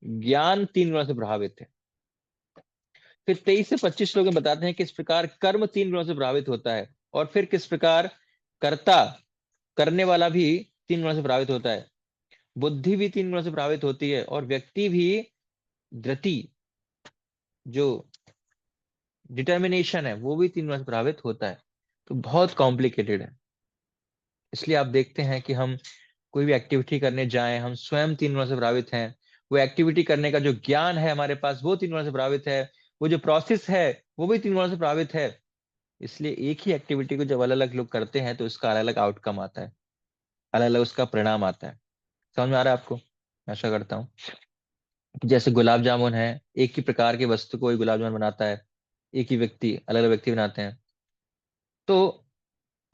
[SPEAKER 1] ज्ञान तीन गुणों से प्रभावित है। फिर 23 से 25 श्लोक में बताते हैं किस प्रकार कर्म तीन गुणों से प्रभावित होता है, और फिर किस प्रकार कर्ता, करने वाला भी तीन गुणों से प्रभावित होता है, बुद्धि भी तीन गुणों से प्रभावित होती है, और व्यक्ति भी धृति, जो डिटर्मिनेशन है, वो भी तीन गुणों से प्रभावित होता है। तो बहुत कॉम्प्लिकेटेड है। इसलिए आप देखते हैं कि हम कोई भी एक्टिविटी करने जाएं, हम स्वयं तीन गुणों से प्रभावित हैं। वो एक्टिविटी करने का जो ज्ञान है हमारे पास, वो तीन गुणों से प्रभावित है। वो जो प्रोसेस है, वो भी तीन गुणों से प्रभावित है। इसलिए एक ही एक्टिविटी को जब अलग अलग लोग करते हैं तो उसका अलग अलग आउटकम आता है, अलग अलग उसका परिणाम आता है। समझ में आ रहा है आपको, आशा करता हूँ। जैसे गुलाब जामुन है, एक ही प्रकार की वस्तु को ही गुलाब जामुन बनाता है, एक ही व्यक्ति, अलग अलग व्यक्ति बनाते हैं। तो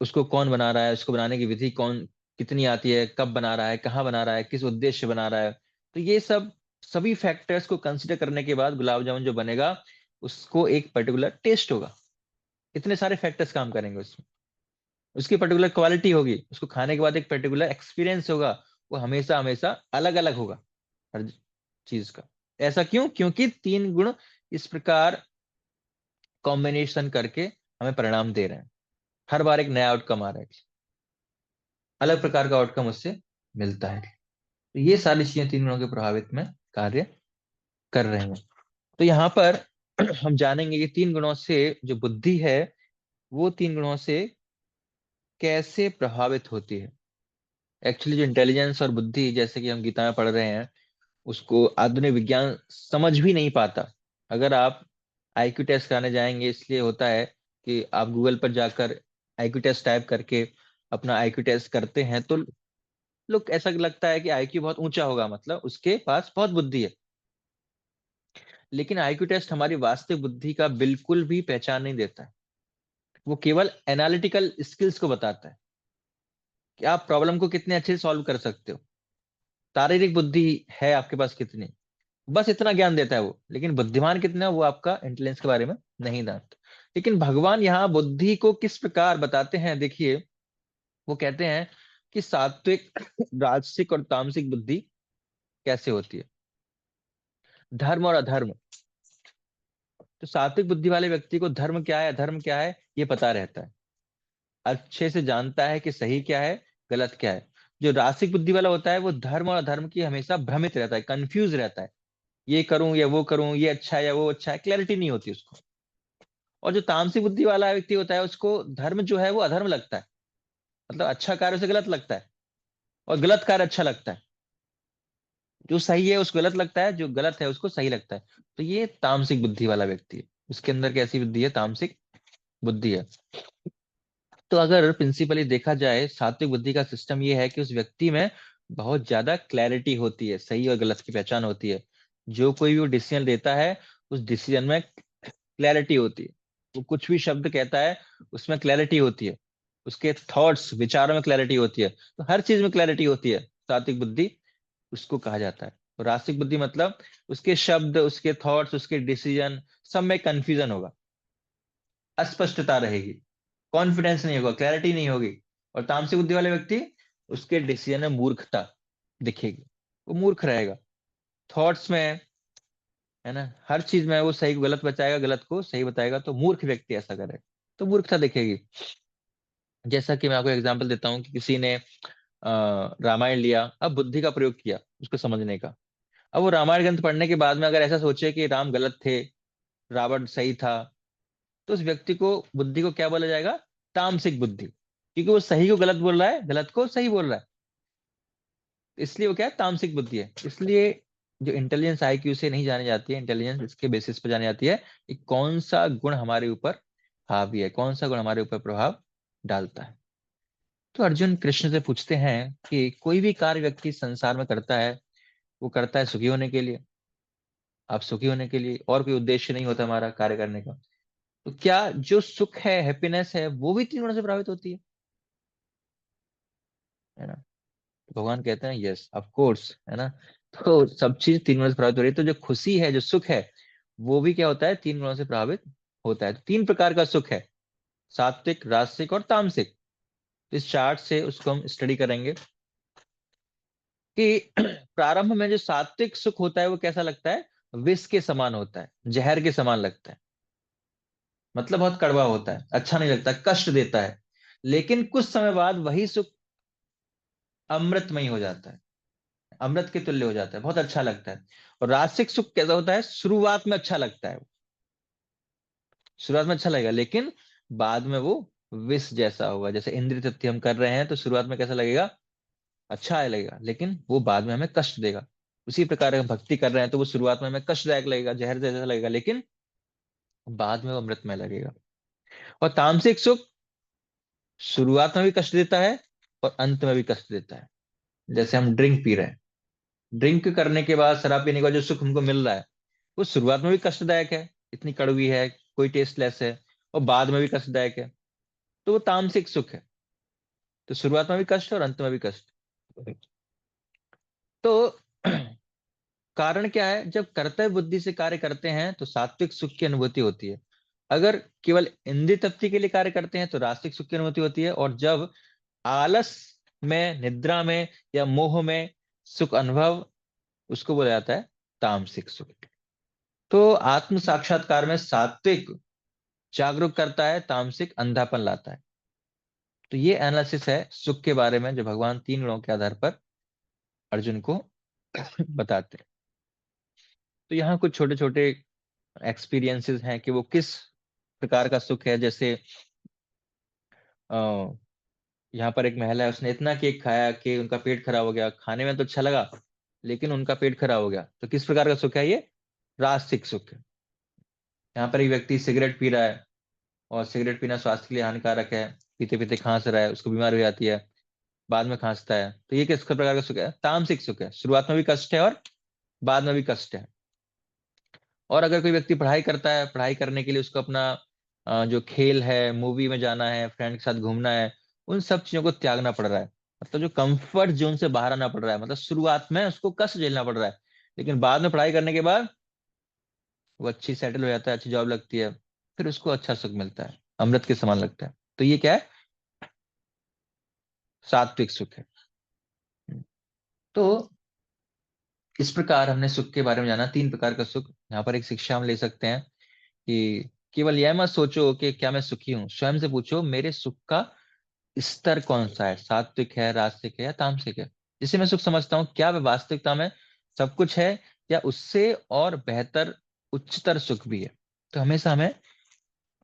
[SPEAKER 1] उसको कौन बना रहा है, उसको बनाने की विधि कौन, कितनी आती है, कब बना रहा है, कहाँ बना रहा है, किस उद्देश्य से बना रहा है। तो ये सब सभी फैक्टर्स को कंसिडर करने के बाद गुलाब जामुन जो बनेगा, उसको एक पर्टिकुलर टेस्ट होगा। इतने सारे फैक्टर्स काम करेंगे उसमें, उसकी पर्टिकुलर क्वालिटी होगी, उसको खाने के बाद एक पर्टिकुलर एक्सपीरियंस होगा, वो हमेशा हमेशा अलग अलग होगा हर चीज का। ऐसा क्यों, क्योंकि तीन गुण इस प्रकार कॉम्बिनेशन करके हमें परिणाम दे रहे हैं, हर बार एक नया आउटकम आ रहा है, अलग प्रकार का आउटकम उससे मिलता है। तो ये सारी चीजें तीन गुणों के प्रभावित में कार्य कर रहे हैं। तो यहाँ पर हम जानेंगे कि तीन गुणों से जो बुद्धि है, वो तीन गुणों से कैसे प्रभावित होती है। एक्चुअली जो इंटेलिजेंस और बुद्धि, जैसे कि हम गीता में पढ़ रहे हैं, उसको आधुनिक विज्ञान समझ भी नहीं पाता। अगर आप आईक्यू टेस्ट कराने जाएंगे, इसलिए होता है कि आप गूगल पर जाकर आईक्यू टेस्ट टाइप करके अपना आईक्यू टेस्ट करते हैं, तो लोग ऐसा लगता है कि आईक्यू बहुत ऊंचा होगा, मतलब उसके पास बहुत बुद्धि है। लेकिन आईक्यू टेस्ट हमारी वास्तविक बुद्धि का बिल्कुल भी पहचान नहीं देता है। वो केवल एनालिटिकल स्किल्स को बताता है कि आप प्रॉब्लम को कितने अच्छे से सॉल्व कर सकते हो, शारीरिक बुद्धि है आपके पास कितनी, बस इतना ज्ञान देता है वो। लेकिन बुद्धिमान कितना है, वो आपका इंटेलिजेंस के बारे में नहीं जानता। लेकिन भगवान यहाँ बुद्धि को किस प्रकार बताते हैं, देखिए। वो कहते हैं कि सात्विक, राजसिक और तामसिक बुद्धि कैसे होती है, धर्म और अधर्म। तो सात्विक बुद्धि वाले व्यक्ति को धर्म क्या है अधर्म क्या है ये पता रहता है, अच्छे से जानता है कि सही क्या है गलत क्या है। जो रासिक बुद्धि वाला होता है वो धर्म और अधर्म की हमेशा भ्रमित रहता है, कंफ्यूज रहता है, ये करूं या वो करूं, ये अच्छा है या वो अच्छा है, क्लैरिटी नहीं होती उसको। और जो तामसिक बुद्धि वाला व्यक्ति होता है उसको धर्म जो है वो अधर्म लगता है, मतलब अच्छा कार्य उसे गलत लगता है, और गलत कार्य अच्छा लगता है। जो सही है उसको गलत लगता है, जो गलत है उसको सही लगता है। तो ये तामसिक बुद्धि वाला व्यक्ति है, उसके अंदर कैसी बुद्धि है, तामसिक बुद्धि है। तो अगर प्रिंसिपली देखा जाए सात्विक बुद्धि का सिस्टम ये है कि उस व्यक्ति में बहुत ज्यादा क्लैरिटी होती है, सही और गलत की पहचान होती है। जो कोई भी वो डिसीजन लेता है उस डिसीजन में क्लैरिटी होती है। वो कुछ भी शब्द कहता है उसमें क्लैरिटी होती है, उसके थॉट्स विचारों में क्लैरिटी होती है, तो हर चीज में क्लैरिटी होती है। सात्विक बुद्धि उसको कहा जाता है। और रासिक बुद्धि मतलब उसके शब्द, उसके थॉट्स, उसके डिसीजन सब में कंफ्यूजन होगा, अस्पष्टता रहेगी, कॉन्फिडेंस नहीं होगा, क्लैरिटी नहीं होगी। और तामसिक बुद्धि वाले व्यक्ति, उसके डिसीजन में मूर्खता दिखेगी, वो मूर्ख रहेगा थॉट्स में, है ना, हर चीज में वो सही को गलत बचाएगा, गलत को सही बताएगा, तो मूर्ख व्यक्ति ऐसा करेगा, तो मूर्खता दिखेगी। जैसा कि मैं आपको एग्जांपल देता हूँ कि किसी ने रामायण लिया, अब बुद्धि का प्रयोग किया उसको समझने का। अब वो रामायण ग्रंथ पढ़ने के बाद में अगर ऐसा सोचे कि राम गलत थे, रावण सही था, तो उस व्यक्ति को, बुद्धि को क्या बोला जाएगा, तामसिक बुद्धि, क्योंकि वो सही को गलत बोल रहा है, गलत को सही बोल रहा है, इसलिए वो क्या है, तामसिक बुद्धि है। इसलिए जो इंटेलिजेंस आईक्यू से नहीं जानी जाती है, इंटेलिजेंस इसके बेसिस पर जानी जाती है कि कौन सा गुण हमारे ऊपर हावी है, कौन सा गुण हमारे ऊपर प्रभाव डालता है। तो अर्जुन कृष्ण से पूछते हैं कि कोई भी कार्य व्यक्ति संसार में करता है, वो करता है सुखी होने के लिए, आप सुखी होने के लिए, और कोई उद्देश्य नहीं होता हमारा कार्य करने का। तो क्या जो सुख है, हैप्पीनेस है, वो भी तीन गुणों से प्रभावित होती है ना। तो भगवान कहते हैं यस ऑफ कोर्स, है ना। तो सब चीज तीन गुणों से प्रभावित हो रही है, तो जो खुशी है, जो सुख है, वो भी क्या होता है, तीन गुणों से प्रभावित होता है। तो तीन प्रकार का सुख है, सात्विक, राजसिक और तामसिक। तो इस चार्ट से उसको हम स्टडी करेंगे कि प्रारंभ में जो सात्विक सुख होता है वो कैसा लगता है, विष के समान होता है, जहर के समान लगता है, मतलब बहुत कड़वा होता है, अच्छा नहीं लगता, कष्ट देता है। लेकिन कुछ समय बाद वही सुख अमृतमय हो जाता है, अमृत के तुल्य हो जाता है, बहुत अच्छा लगता है। और राजसिक सुख कैसा होता है, शुरुआत में अच्छा लगता है, शुरुआत में अच्छा लगेगा, लेकिन बाद में वो विष जैसा होगा। जैसे इंद्रिय तृप्ति हम कर रहे हैं तो शुरुआत में कैसा लगेगा, अच्छा लगेगा, लेकिन वो बाद में हमें कष्ट देगा। उसी प्रकार हम भक्ति कर रहे हैं तो वो शुरुआत में हमें कष्टदायक लगेगा, जहर जैसा लगेगा, लेकिन बाद में वो अमृतमय लगेगा। और तामसिक सुख शुरुआत में भी कष्ट देता है और अंत में भी कष्ट देता है। जैसे हम ड्रिंक पी रहे हैं, ड्रिंक करने के बाद, शराब पीने के बाद जो सुख हमको मिल रहा है, वो शुरुआत में भी कष्टदायक है, इतनी कड़वी है, कोई टेस्टलेस है, और बाद में भी कष्टदायक है, तो वो तामसिक सुख है। तो शुरुआत में भी कष्ट और अंत में भी कष्ट। तो कारण क्या है, जब कर्तव्य बुद्धि से कार्य करते हैं तो सात्विक सुख की अनुभूति होती है। अगर केवल इंद्रिय तृप्ति के लिए कार्य करते हैं तो रास्तिक सुख की अनुभूति होती है। और जब आलस में, निद्रा में या मोह में सुख अनुभव, उसको बोला जाता है तामसिक सुख। तो आत्म साक्षात्कार में सात्विक जागरूक करता है, तामसिक अंधापन लाता है। तो ये एनालिसिस है सुख के बारे में जो भगवान तीन गुणों के आधार पर अर्जुन को बताते हैं। तो यहाँ कुछ छोटे छोटे एक्सपीरियंसेस हैं कि वो किस प्रकार का सुख है। जैसे अ, यहाँ पर एक महिला है, उसने इतना केक खाया कि उनका पेट खराब हो गया, खाने में तो अच्छा लगा लेकिन उनका पेट खराब हो गया। तो किस प्रकार का सुख है ये, राजसिक सुख है। यहाँ पर एक व्यक्ति सिगरेट पी रहा है, और सिगरेट पीना स्वास्थ्य के लिए हानिकारक है, पीते पीते खांस रहा है, उसको बीमारी हो जाती है, बाद में खांसता है, तो ये किस प्रकार का सुख है, तामसिक सुख है, शुरुआत में भी कष्ट है और बाद में भी कष्ट है। और अगर कोई व्यक्ति पढ़ाई करता है, पढ़ाई करने के लिए उसको अपना जो खेल है, मूवी में जाना है, फ्रेंड के साथ घूमना है, उन सब चीजों को त्यागना पड़ रहा है, मतलब जो कंफर्ट जोन से बाहर आना पड़ रहा है, मतलब शुरुआत में उसको कष्ट झेलना पड़ रहा है, लेकिन बाद में पढ़ाई करने के बाद वो अच्छी सेटल हो जाता है, अच्छी जॉब लगती है, फिर उसको अच्छा सुख मिलता है, अमृत के समान लगता है। तो ये क्या है, सात्विक सुख है। तो इस प्रकार हमने सुख के बारे में जाना, 3 प्रकार का सुख। यहाँ पर एक शिक्षा हम ले सकते हैं कि केवल यह मत सोचो कि क्या मैं सुखी हूँ, स्वयं से पूछो मेरे सुख का स्तर कौन सा है, सात्विक है, राजसिक है या तामसिक है। जिसे मैं सुख समझता हूँ, क्या वह वास्तविकता में सब कुछ है या उससे और बेहतर उच्चतर सुख भी है। तो हमेशा हमें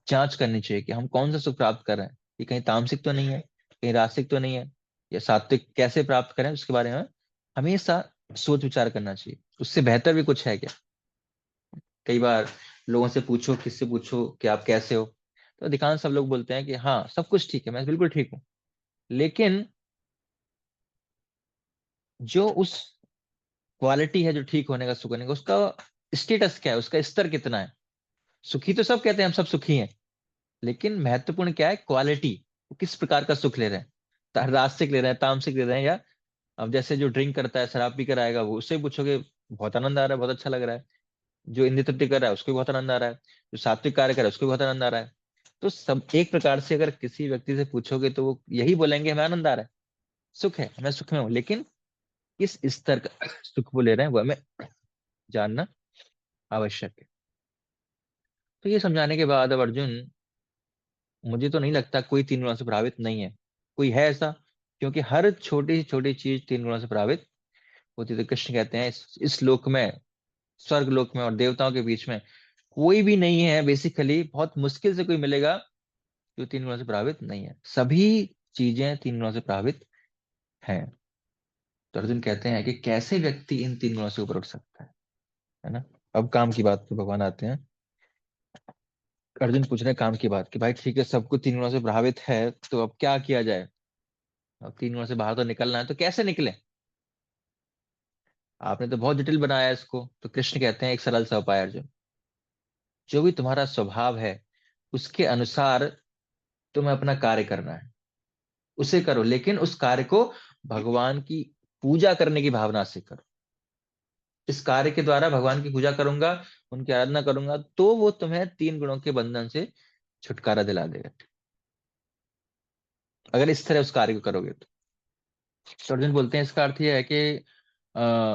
[SPEAKER 1] जांच करनी चाहिए कि हम कौन सा सुख प्राप्त कर रहे हैं, ये कहीं तामसिक तो नहीं है, कहीं राजसिक तो नहीं है, या सात्विक कैसे प्राप्त करें उसके बारे में हमेशा सोच विचार करना चाहिए। उससे बेहतर भी कुछ है क्या। कई बार लोगों से पूछो, किससे पूछो कि आप कैसे हो, तो अधिकांश सब लोग बोलते हैं कि हाँ सब कुछ ठीक है, मैं बिल्कुल ठीक हूँ। लेकिन जो उस क्वालिटी है, जो ठीक होने का, सुख होने का, उसका स्टेटस क्या है, उसका स्तर कितना है। सुखी तो सब कहते हैं, हम सब सुखी हैं, लेकिन महत्वपूर्ण क्या है, क्वालिटी। वो किस प्रकार का सुख ले रहे हैं, राजसिक ले रहे हैं, तामसिक ले रहे हैं, या अब जैसे जो ड्रिंक करता है, शराब पी कर आएगा, वो उससे पूछोगे बहुत आनंद आ रहा है, बहुत अच्छा लग रहा है। जो इंद्रिय तृप्ति कर रहा है उसको भी बहुत आनंद आ रहा है, जो सात्विक कार्य कर रहा है उसको भी बहुत आनंद आ रहा है। तो सब एक प्रकार से अगर किसी व्यक्ति से पूछोगे तो वो यही बोलेंगे हमें आनंद आ रहा है, सुख है, मैं सुख में हूँ। लेकिन किस स्तर का सुख वो ले रहे हैं, वो हमें जानना आवश्यक है। तो ये समझाने के बाद अब अर्जुन, मुझे तो नहीं लगता कोई 3 गुणों से प्रभावित नहीं है। कोई है ऐसा? क्योंकि हर छोटी छोटी चीज 3 गुणों से प्रभावित होती है। तो कृष्ण कहते हैं इस लोक में, स्वर्ग लोक में और देवताओं के बीच में कोई भी नहीं है, बेसिकली बहुत मुश्किल से कोई मिलेगा जो 3 गुणों से प्रभावित नहीं है। सभी चीजें 3 गुणों से प्रभावित हैं। तो अर्जुन कहते हैं कि कैसे व्यक्ति इन 3 गुणों से ऊपर उठ सकता है ना। अब काम की बात पे भगवान आते हैं। अर्जुन पूछ रहे हैं काम की बात कि भाई ठीक है, सब कुछ 3 गुणों से प्रभावित है, तो अब क्या किया जाए। अब 3 गुणों से बाहर तो निकलना है, तो कैसे निकले। आपने तो बहुत जटिल बनाया है इसको। तो कृष्ण कहते हैं एक सरल सा उपाय अर्जुन, जो भी तुम्हारा स्वभाव है उसके अनुसार तुम्हें अपना कार्य करना है, उसे करो, लेकिन उस कार्य को भगवान की पूजा करने की भावना से करो। इस कार्य के द्वारा भगवान की पूजा करूंगा, उनकी आराधना करूंगा, तो वो तुम्हें 3 गुणों के बंधन से छुटकारा दिला देगा, अगर इस तरह उस कार्य को करोगे तो अर्जुन बोलते हैं इसका अर्थ यह है कि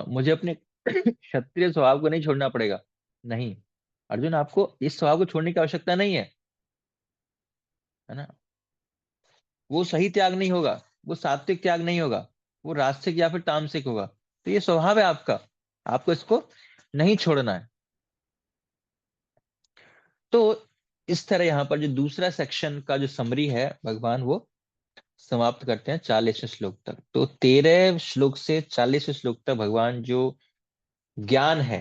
[SPEAKER 1] मुझे अपने क्षत्रिय स्वभाव को नहीं छोड़ना पड़ेगा। नहीं अर्जुन, आपको इस स्वभाव को छोड़ने की आवश्यकता नहीं है ना। वो सही त्याग नहीं होगा, वो सात्विक त्याग नहीं होगा, वो राजसिक या फिर तामसिक होगा। तो ये स्वभाव है आपका, आपको इसको नहीं छोड़ना है। तो इस तरह यहाँ पर जो दूसरा सेक्शन का जो समरी है, भगवान वो समाप्त करते हैं 40वें श्लोक तक। तो 13 श्लोक से 40वें श्लोक तक भगवान जो ज्ञान है,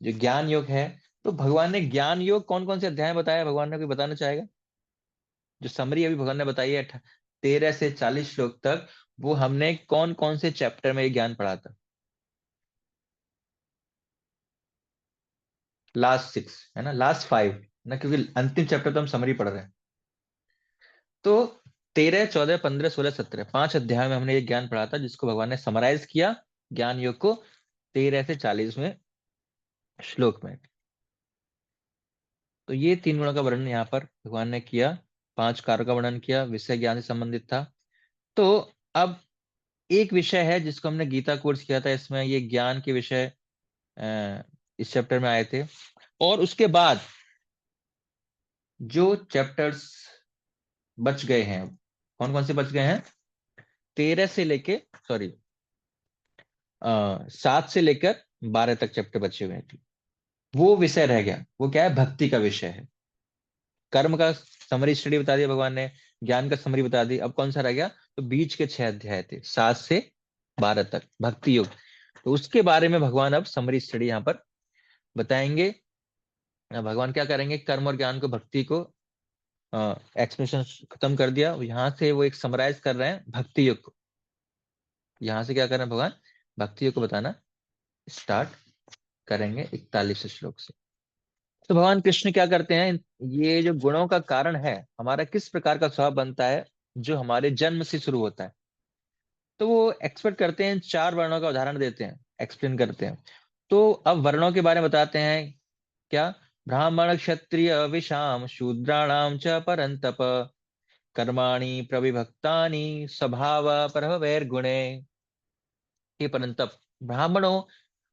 [SPEAKER 1] जो ज्ञान योग है, तो भगवान ने ज्ञान योग कौन कौन से अध्याय बताया, भगवान ने कोई बताना चाहेगा। जो समरी अभी भगवान ने बताई है 13 से 40 श्लोक तक, वो हमने कौन कौन से चैप्टर में ये ज्ञान पढ़ा था। लास्ट 6 है ना, लास्ट 5 ना, क्योंकि अंतिम चैप्टर तो हम समरी पढ़ रहे हैं। तो 13, 14, 15, 16, 17 5 अध्याय में हमने ये ज्ञान पढ़ा था, जिसको भगवान ने समराइज किया ज्ञान योग को 13 से 40 में श्लोक में। तो ये 3 गुणों का वर्णन यहाँ पर भगवान ने किया, 5 कार्यों का वर्णन किया, विषय ज्ञान से संबंधित था। तो अब एक विषय है जिसको हमने गीता कोर्स किया था, इसमें ये ज्ञान के विषय इस चैप्टर में आए थे। और उसके बाद जो चैप्टर्स बच गए हैं, कौन कौन से बच गए हैं, 13 से लेके, सॉरी 7 से लेकर 12 तक चैप्टर बचे हुए थे। वो विषय रह गया, वो क्या है, भक्ति का विषय है। कर्म का समरी स्टडी बता दिया भगवान ने, ज्ञान का समरी बता दी। अब कौन सा रह गया, तो बीच के 6 अध्याय थे 7 से 12 तक, भक्ति योग। तो उसके बारे में भगवान अब समरी स्टडी यहाँ पर बताएंगे। भगवान क्या करेंगे, कर्म और ज्ञान को, भक्ति को एक्सप्लेनेशन खत्म कर दिया, यहाँ से वो एक समराइज कर रहे हैं भक्ति योग को। यहाँ से क्या कर रहे हैं भगवान, भक्ति योग को बताना स्टार्ट करेंगे 41 श्लोक से। तो भगवान कृष्ण क्या करते हैं, ये जो गुणों का कारण है, हमारा किस प्रकार का स्वभाव बनता है, जो हमारे जन्म से शुरू होता है, तो वो एक्सपेक्ट करते हैं, 4 वर्णों का उदाहरण देते हैं, एक्सप्लेन करते हैं। तो अब वर्णों के बारे में बताते हैं क्या, ब्राह्मण क्षत्रिय विशाम शूद्राणाम च परंतप, कर्माणि प्रविभक्तानि स्वभाव प्रभवैर्गुणे। हे परंतप, ब्राह्मणों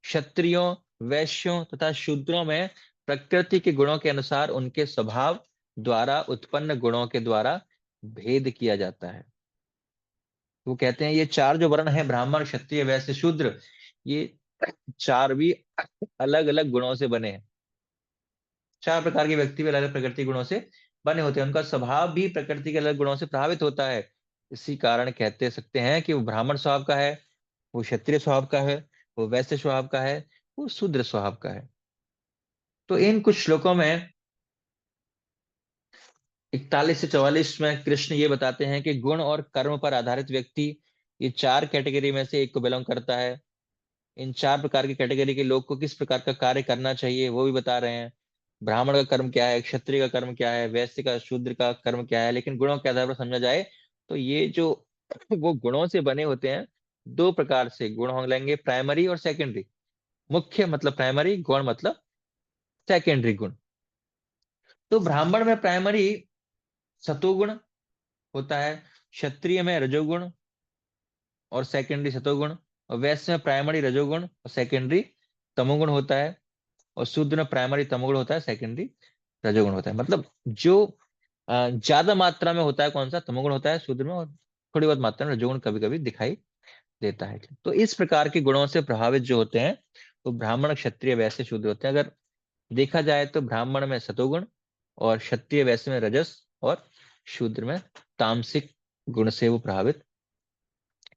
[SPEAKER 1] क्षत्रियों, वैश्यों तथा शूद्रों में प्रकृति के गुणों के अनुसार उनके स्वभाव द्वारा उत्पन्न गुणों के द्वारा भेद किया जाता है। वो कहते हैं ये चार जो वर्ण है, ब्राह्मण, क्षत्रिय, वैश्य, शूद्र, ये चार भी अलग अलग गुणों से बने हैं। चार प्रकार के व्यक्ति भी अलग अलग प्रकृति गुणों से बने होते हैं, उनका स्वभाव भी प्रकृति के अलग गुणों से प्रभावित होता है। इसी कारण कहते सकते हैं कि वो ब्राह्मण स्वभाव का है, वो क्षत्रिय स्वभाव का है, वो वैश्य स्वभाव का है, वो शूद्र स्वभाव का है। तो इन कुछ श्लोकों में 41 से 44 में कृष्ण ये बताते हैं कि गुण और कर्म पर आधारित व्यक्ति ये चार कैटेगरी में से एक को बिलोंग करता है। इन चार प्रकार की कैटेगरी के लोग को किस प्रकार का कार्य करना चाहिए वो भी बता रहे हैं। ब्राह्मण का कर्म क्या है, क्षत्रिय का कर्म क्या है, वैश्य का, शूद्र का कर्म क्या है, लेकिन गुणों के आधार पर समझा जाए तो ये जो वो गुणों से बने होते हैं, दो प्रकार से गुण हो लेंगे, प्राइमरी और सेकेंडरी। मुख्य मतलब प्राइमरी, गौण मतलब सेकेंडरी गुण। तो ब्राह्मण में प्राइमरी सतोगुण होता है, क्षत्रिय में रजोगुण और सेकेंडरी सतोगुण, और वैश्य में प्राइमरी रजोगुण और सेकेंडरी तमोगुण होता है, और शूद्र में प्राइमरी तमोगुण होता है, सेकेंडरी रजोगुण होता है। मतलब जो ज्यादा मात्रा में होता है कौन सा, तमोगुण होता है शूद्र में, और थोड़ी बहुत मात्रा में रजोगुण कभी कभी दिखाई देता है। तो इस प्रकार के गुणों से प्रभावित जो होते हैं वो ब्राह्मण, क्षत्रिय, वैश्य, शूद्र होते हैं। अगर देखा जाए तो ब्राह्मण में सतोगुण, और क्षत्रिय वैश्य में रजस, और शूद्र में तामसिक गुण से वो प्रभावित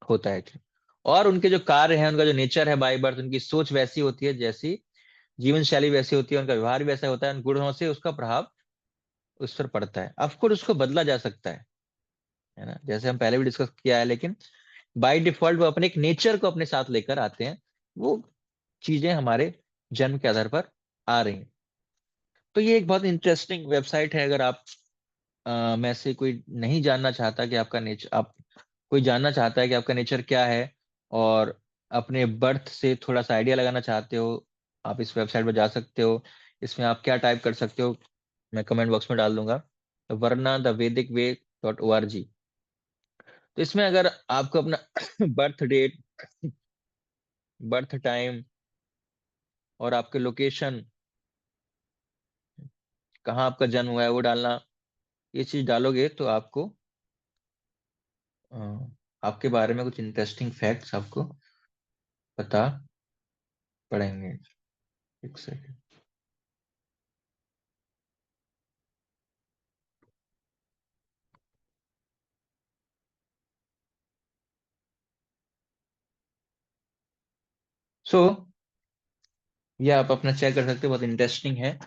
[SPEAKER 1] होता है। और उनके जो कार्य है, उनका जो नेचर है बाय बर्थ, उनकी सोच वैसी होती है, जैसी जीवन शैली वैसी होती है, उनका व्यवहार भी वैसा होता है, उन गुणों से उसका प्रभाव उस पर पड़ता है। ऑफकोर्स उसको बदला जा सकता है ना, जैसे हम पहले भी डिस्कस किया है, लेकिन बाय डिफॉल्ट वो अपने एक नेचर को अपने साथ लेकर आते हैं। वो चीजें हमारे जन्म के आधार पर आ रही हैं। तो ये एक बहुत इंटरेस्टिंग वेबसाइट है। अगर आप में से कोई नहीं जानना चाहता कि आपका नेचर, आप कोई जानना चाहता है कि आपका नेचर क्या है, और अपने बर्थ से थोड़ा सा आइडिया लगाना चाहते हो, आप इस वेबसाइट पर जा सकते हो। इसमें आप क्या टाइप कर सकते हो, मैं कमेंट बॉक्स में डाल दूंगा, वरना द वैदिक वे .org। तो इसमें अगर आपको अपना बर्थ डेट, बर्थ टाइम, और आपके लोकेशन, कहाँ आपका जन्म हुआ है वो डालना, ये चीज डालोगे तो आपको अ, आपके बारे में कुछ इंटरेस्टिंग फैक्ट्स आपको पता पड़ेंगे। एक सेकेंड। सो ये आप अपना चेक कर सकते हो, बहुत इंटरेस्टिंग है।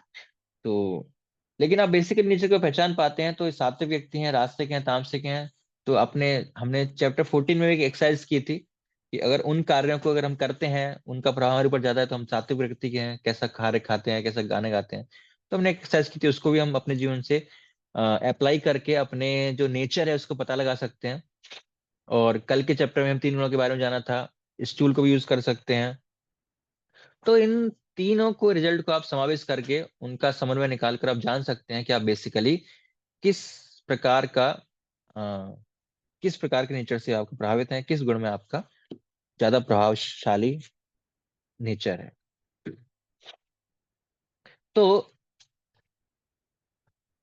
[SPEAKER 1] तो लेकिन आप बेसिकली नेचर को पहचान पाते हैं तो ये सात्विक व्यक्ति हैं, राजसिक हैं, तामसिक हैं। तो अपने हमने चैप्टर 14 में एक एक्सरसाइज की थी कि अगर उन कार्यों को अगर हम करते हैं, उनका प्रभाव हमारे ऊपर ज्यादा है, तो हम सात्विक प्रकृति के हैं, कैसा खारे खाते हैं, कैसा गाने गाते हैं। तो हमने एक्सरसाइज की थी, उसको भी हम अपने जीवन से अप्लाई करके अपने जो नेचर है उसको पता लगा सकते हैं। और कल के चैप्टर में हम तीन गुणों के बारे में जाना था, इस टूल को भी यूज कर सकते हैं। तो इन तीनों को रिजल्ट को आप समावेश करके उनका समन्वय निकाल कर आप जान सकते हैं कि आप बेसिकली किस प्रकार का अ, किस प्रकार के नेचर से आप प्रभावित हैं, किस गुण में आपका ज्यादा प्रभावशाली नेचर है। तो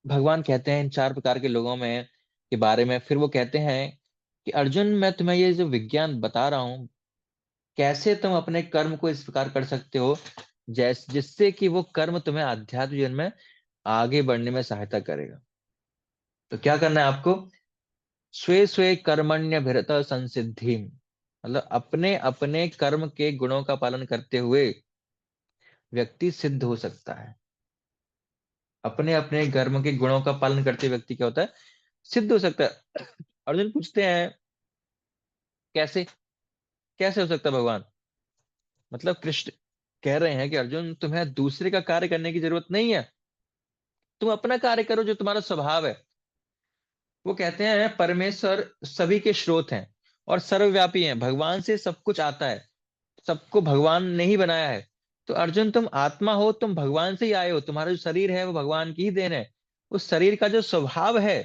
[SPEAKER 1] भगवान कहते हैं इन चार प्रकार के लोगों में के बारे में, फिर वो कहते हैं कि अर्जुन, मैं तुम्हें ये जो विज्ञान बता रहा हूँ, कैसे तुम अपने कर्म को इस प्रकार कर सकते हो जिससे कि वो कर्म तुम्हें आध्यात्म जीवन में आगे बढ़ने में सहायता करेगा। तो क्या करना है आपको, स्वे स्वे कर्मण्यभिरत संसिद्धि, मतलब अपने अपने कर्म के गुणों का पालन करते हुए व्यक्ति सिद्ध हो सकता है। अपने अपने कर्म के गुणों का पालन करते व्यक्ति क्या होता है, सिद्ध हो सकता है। अर्जुन पूछते हैं कैसे, कैसे हो सकता है भगवान। मतलब कृष्ण कह रहे हैं कि अर्जुन, तुम्हें दूसरे का कार्य करने की जरूरत नहीं है, तुम अपना कार्य करो जो तुम्हारा स्वभाव है। वो कहते हैं परमेश्वर सभी के स्रोत हैं और सर्वव्यापी हैं, भगवान से सब कुछ आता है, सबको भगवान ने ही बनाया है। तो अर्जुन, तुम आत्मा हो, तुम भगवान से ही आए हो, तुम्हारा जो शरीर है वो भगवान की ही देन है। उस शरीर का जो स्वभाव है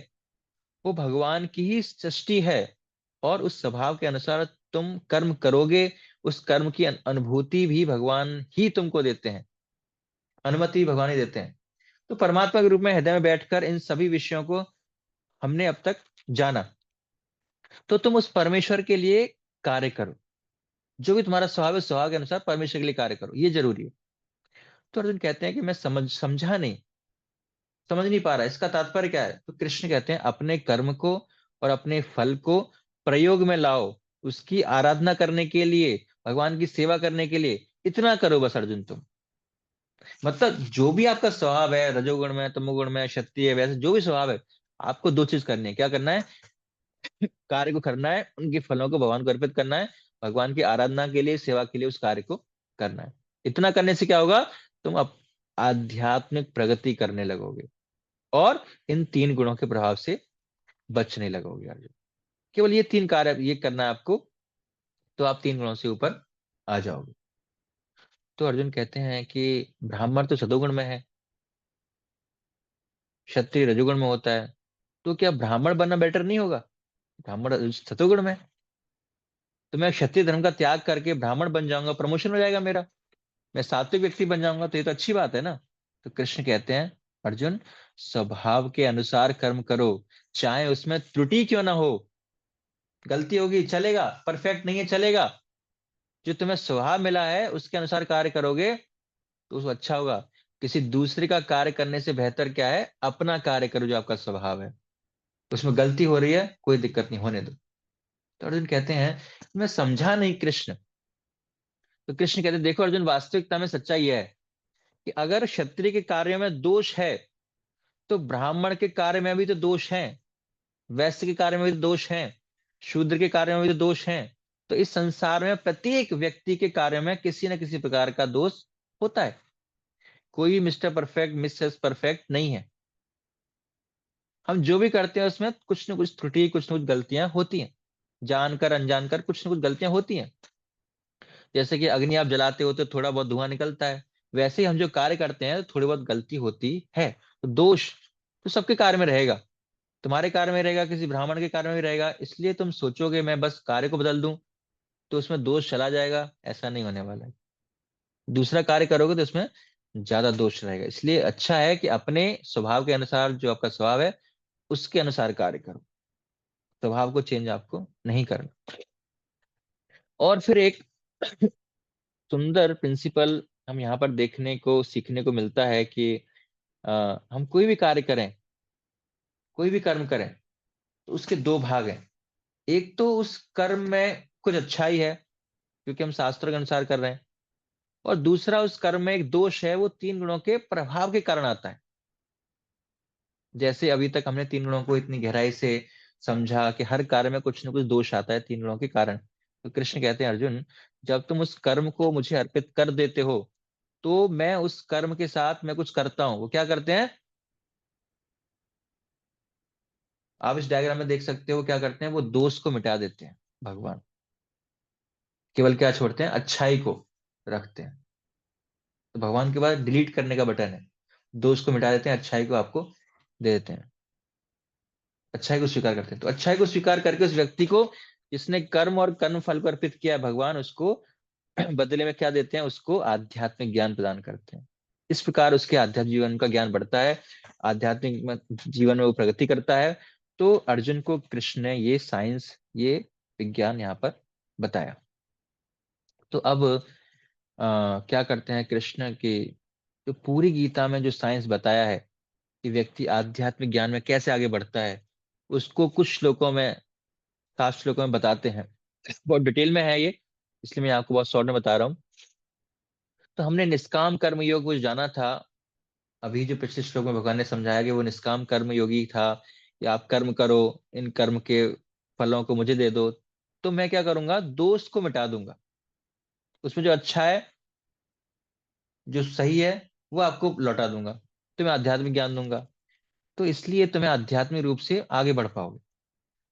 [SPEAKER 1] वो भगवान की ही सृष्टि है, और उस स्वभाव के अनुसार तुम कर्म करोगे, उस कर्म की अनुभूति भी भगवान ही तुमको देते हैं, अनुमति भी भगवान ही देते हैं। तो परमात्मा के रूप में हृदय में बैठकर इन सभी विषयों को हमने अब तक जाना, तो तुम उस परमेश्वर के लिए कार्य करो। जो भी तुम्हारा स्वभाव है, स्वभाव के अनुसार परमेश्वर के लिए कार्य करो, ये जरूरी है। तो अर्जुन कहते हैं कि मैं समझा नहीं, समझ नहीं पा रहा, इसका तात्पर्य क्या है? तो कृष्ण कहते हैं अपने कर्म को और अपने फल को प्रयोग में लाओ, उसकी आराधना करने के लिए, भगवान की सेवा करने के लिए इतना करो बस अर्जुन तुम। मतलब जो भी आपका स्वभाव है, रजोगुण में, तमोगुण में, क्षत्रिय, वैसे जो भी स्वभाव है, आपको दो चीज करनी है। क्या करना है? कार्य को करना है, उनके फलों को भगवान को अर्पित करना है, भगवान की आराधना के लिए, सेवा के लिए उस कार्य को करना है। इतना करने से क्या होगा? तुम अब आध्यात्मिक प्रगति करने लगोगे और इन तीन गुणों के प्रभाव से बचने लगोगे अर्जुन। केवल ये तीन कार्य ये करना है आपको, तो आप तीन गुणों से ऊपर आ जाओगे। तो अर्जुन कहते हैं कि ब्राह्मण तो सतोगुण में है, क्षत्रिय रजोगुण में होता है, तो क्या ब्राह्मण बनना बेटर नहीं होगा? ब्राह्मण सतोगुण में है, तो मैं क्षत्रिय धर्म का त्याग करके ब्राह्मण बन जाऊंगा, प्रमोशन हो जाएगा मेरा, मैं सात्विक व्यक्ति बन जाऊंगा, तो ये तो अच्छी बात है ना। तो कृष्ण कहते हैं अर्जुन, स्वभाव के अनुसार कर्म करो, चाहे उसमें त्रुटि क्यों ना हो। गलती होगी चलेगा, परफेक्ट नहीं है चलेगा, जो तुम्हें स्वभाव मिला है उसके अनुसार कार्य करोगे तो उसको अच्छा होगा। किसी दूसरे का कार्य करने से बेहतर क्या है? अपना कार्य करो जो आपका स्वभाव है। उसमें गलती हो रही है, कोई दिक्कत नहीं, होने दो। तो अर्जुन कहते हैं मैं समझा नहीं कृष्ण। तो कृष्ण कहते हैं देखो अर्जुन, वास्तविकता में सच्चाई यह है कि अगर क्षत्रिय के कार्य में दोष है, तो ब्राह्मण के कार्य में भी तो दोष है, वैश्य के कार्य में भी तो दोष है, शूद्र के कार्य में भी तो दोष है। तो इस संसार में प्रत्येक व्यक्ति के कार्य में किसी न किसी प्रकार का दोष होता है। कोई मिस्टर परफेक्ट, मिसेस परफेक्ट नहीं है। हम जो भी करते हैं उसमें कुछ न कुछ त्रुटि, कुछ न कुछ गलतियां होती हैं, जानकर अनजानकर कुछ न कुछ गलतियां होती हैं। जैसे कि अग्नि आप जलाते हो तो थोड़ा बहुत धुआं निकलता है, वैसे ही हम जो कार्य करते हैं तो थोड़ी बहुत गलती होती है। तो दोष तो सबके कार्य में रहेगा, तुम्हारे कार्य में रहेगा, किसी ब्राह्मण के कार्य में भी रहेगा। इसलिए तुम सोचोगे मैं बस कार्य को बदल दूं तो उसमें दोष चला जाएगा, ऐसा नहीं होने वाला है। दूसरा कार्य करोगे तो उसमें ज्यादा दोष रहेगा। इसलिए अच्छा है कि अपने स्वभाव के अनुसार, जो आपका स्वभाव है उसके अनुसार कार्य करो, स्वभाव को चेंज आपको नहीं करना। और फिर एक सुंदर प्रिंसिपल हम यहाँ पर देखने को, सीखने को मिलता है कि हम कोई भी कार्य करें, कोई भी कर्म करें, तो उसके दो भाग हैं। एक तो उस कर्म में कुछ अच्छाई है क्योंकि हम शास्त्रों के अनुसार कर रहे हैं, और दूसरा उस कर्म में एक दोष है, वो तीन गुणों के प्रभाव के कारण आता है। जैसे अभी तक हमने तीन गुणों को इतनी गहराई से समझा कि हर कार्य में कुछ न कुछ दोष आता है तीन गुणों के कारण। तो कृष्ण कहते हैं अर्जुन, जब तुम उस कर्म को मुझे अर्पित कर देते हो, तो मैं उस कर्म के साथ मैं कुछ करता हूं। वो क्या करते हैं? आप इस डायग्राम में देख सकते हो क्या करते हैं, वो दोष को मिटा देते हैं भगवान, केवल क्या छोड़ते हैं? अच्छाई को रखते हैं। तो भगवान के पास डिलीट करने का बटन है, दोष को मिटा देते हैं, अच्छाई को आपको दे देते हैं, अच्छाई को स्वीकार करते हैं। तो अच्छाई को स्वीकार करके उस व्यक्ति को, जिसने कर्म और कर्म फल को अर्पित किया है, भगवान उसको बदले में क्या देते हैं? उसको आध्यात्मिक ज्ञान प्रदान करते हैं। इस प्रकार उसके आध्यात्मिक जीवन का ज्ञान बढ़ता है, आध्यात्मिक जीवन में वो प्रगति करता है। तो अर्जुन को कृष्ण ने ये साइंस, ये विज्ञान यहाँ पर बताया। तो अब क्या करते हैं कृष्ण की, जो पूरी गीता में जो साइंस बताया है कि व्यक्ति आध्यात्मिक ज्ञान में कैसे आगे बढ़ता है, उसको कुछ श्लोकों में, 7 श्लोकों में बताते हैं। बहुत डिटेल में है ये, इसलिए मैं आपको बहुत शॉर्ट में बता रहा हूँ। तो हमने निष्काम कर्म योग कुछ जाना था। अभी जो पिछले श्लोक में भगवान ने समझाया कि वो निष्काम कर्म योगी था, कि आप कर्म करो, इन कर्म के फलों को मुझे दे दो, तो मैं क्या करूंगा? दोष को मिटा दूंगा, उसमें जो अच्छा है, जो सही है, वो आपको लौटा दूंगा, तुम्हें आध्यात्मिक ज्ञान दूंगा। तो इसलिए तुम्हें आध्यात्मिक रूप से आगे बढ़ पाओगे।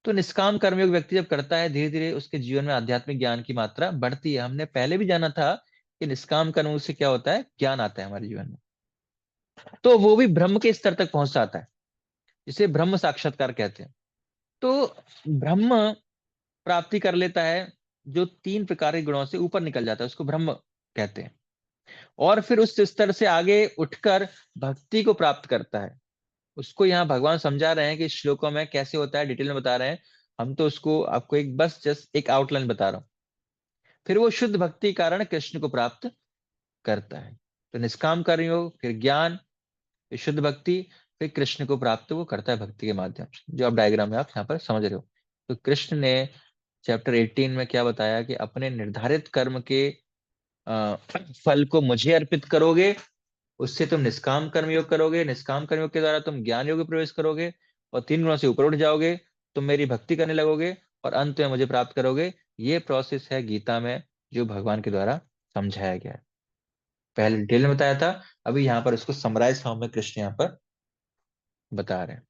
[SPEAKER 1] तो निष्काम कर्मयोग व्यक्ति जब करता है, धीरे धीरे उसके जीवन में आध्यात्मिक ज्ञान की मात्रा बढ़ती है। हमने पहले भी जाना था कि निष्काम कर्म से क्या होता है? ज्ञान आता है हमारे जीवन में, तो वो भी ब्रह्म के स्तर तक पहुंच जाता है, जिसे ब्रह्म साक्षात्कार कहते हैं। तो ब्रह्म प्राप्ति कर लेता है, जो 3 प्रकार के गुणों से ऊपर निकल जाता है, उसको ब्रह्म कहते हैं। और फिर उस स्तर से आगे उठकर भक्ति को प्राप्त करता है। उसको यहाँ भगवान समझा रहे हैं कि इस श्लोकों में कैसे होता है, डिटेल में बता रहे हैं। हम तो उसको आपको एक बस जस्ट एक आउटलाइन बता रहा हूँ। फिर वो शुद्ध भक्ति कारण कृष्ण को प्राप्त करता है। तो निष्काम कर्मयोग, फिर ज्ञान, फिर शुद्ध भक्ति, फिर कृष्ण को प्राप्त वो करता है भक्ति के माध्यम से, जो आप डायग्राम में आप यहाँ पर समझ रहे हो। तो कृष्ण ने चैप्टर 18 में क्या बताया कि अपने निर्धारित कर्म के फल को मुझे अर्पित करोगे, उससे तुम निष्काम कर्मयोग करोगे, निष्काम कर्मयोग के द्वारा तुम ज्ञान योग में प्रवेश करोगे, और 3 गुणों से ऊपर उठ जाओगे, तुम मेरी भक्ति करने लगोगे, और अंत में मुझे प्राप्त करोगे। ये प्रोसेस है गीता में जो भगवान के द्वारा समझाया गया है। पहले डिटेल में बताया था, अभी यहाँ पर उसको समराइज फॉर्म में कृष्ण यहाँ पर बता रहे हैं।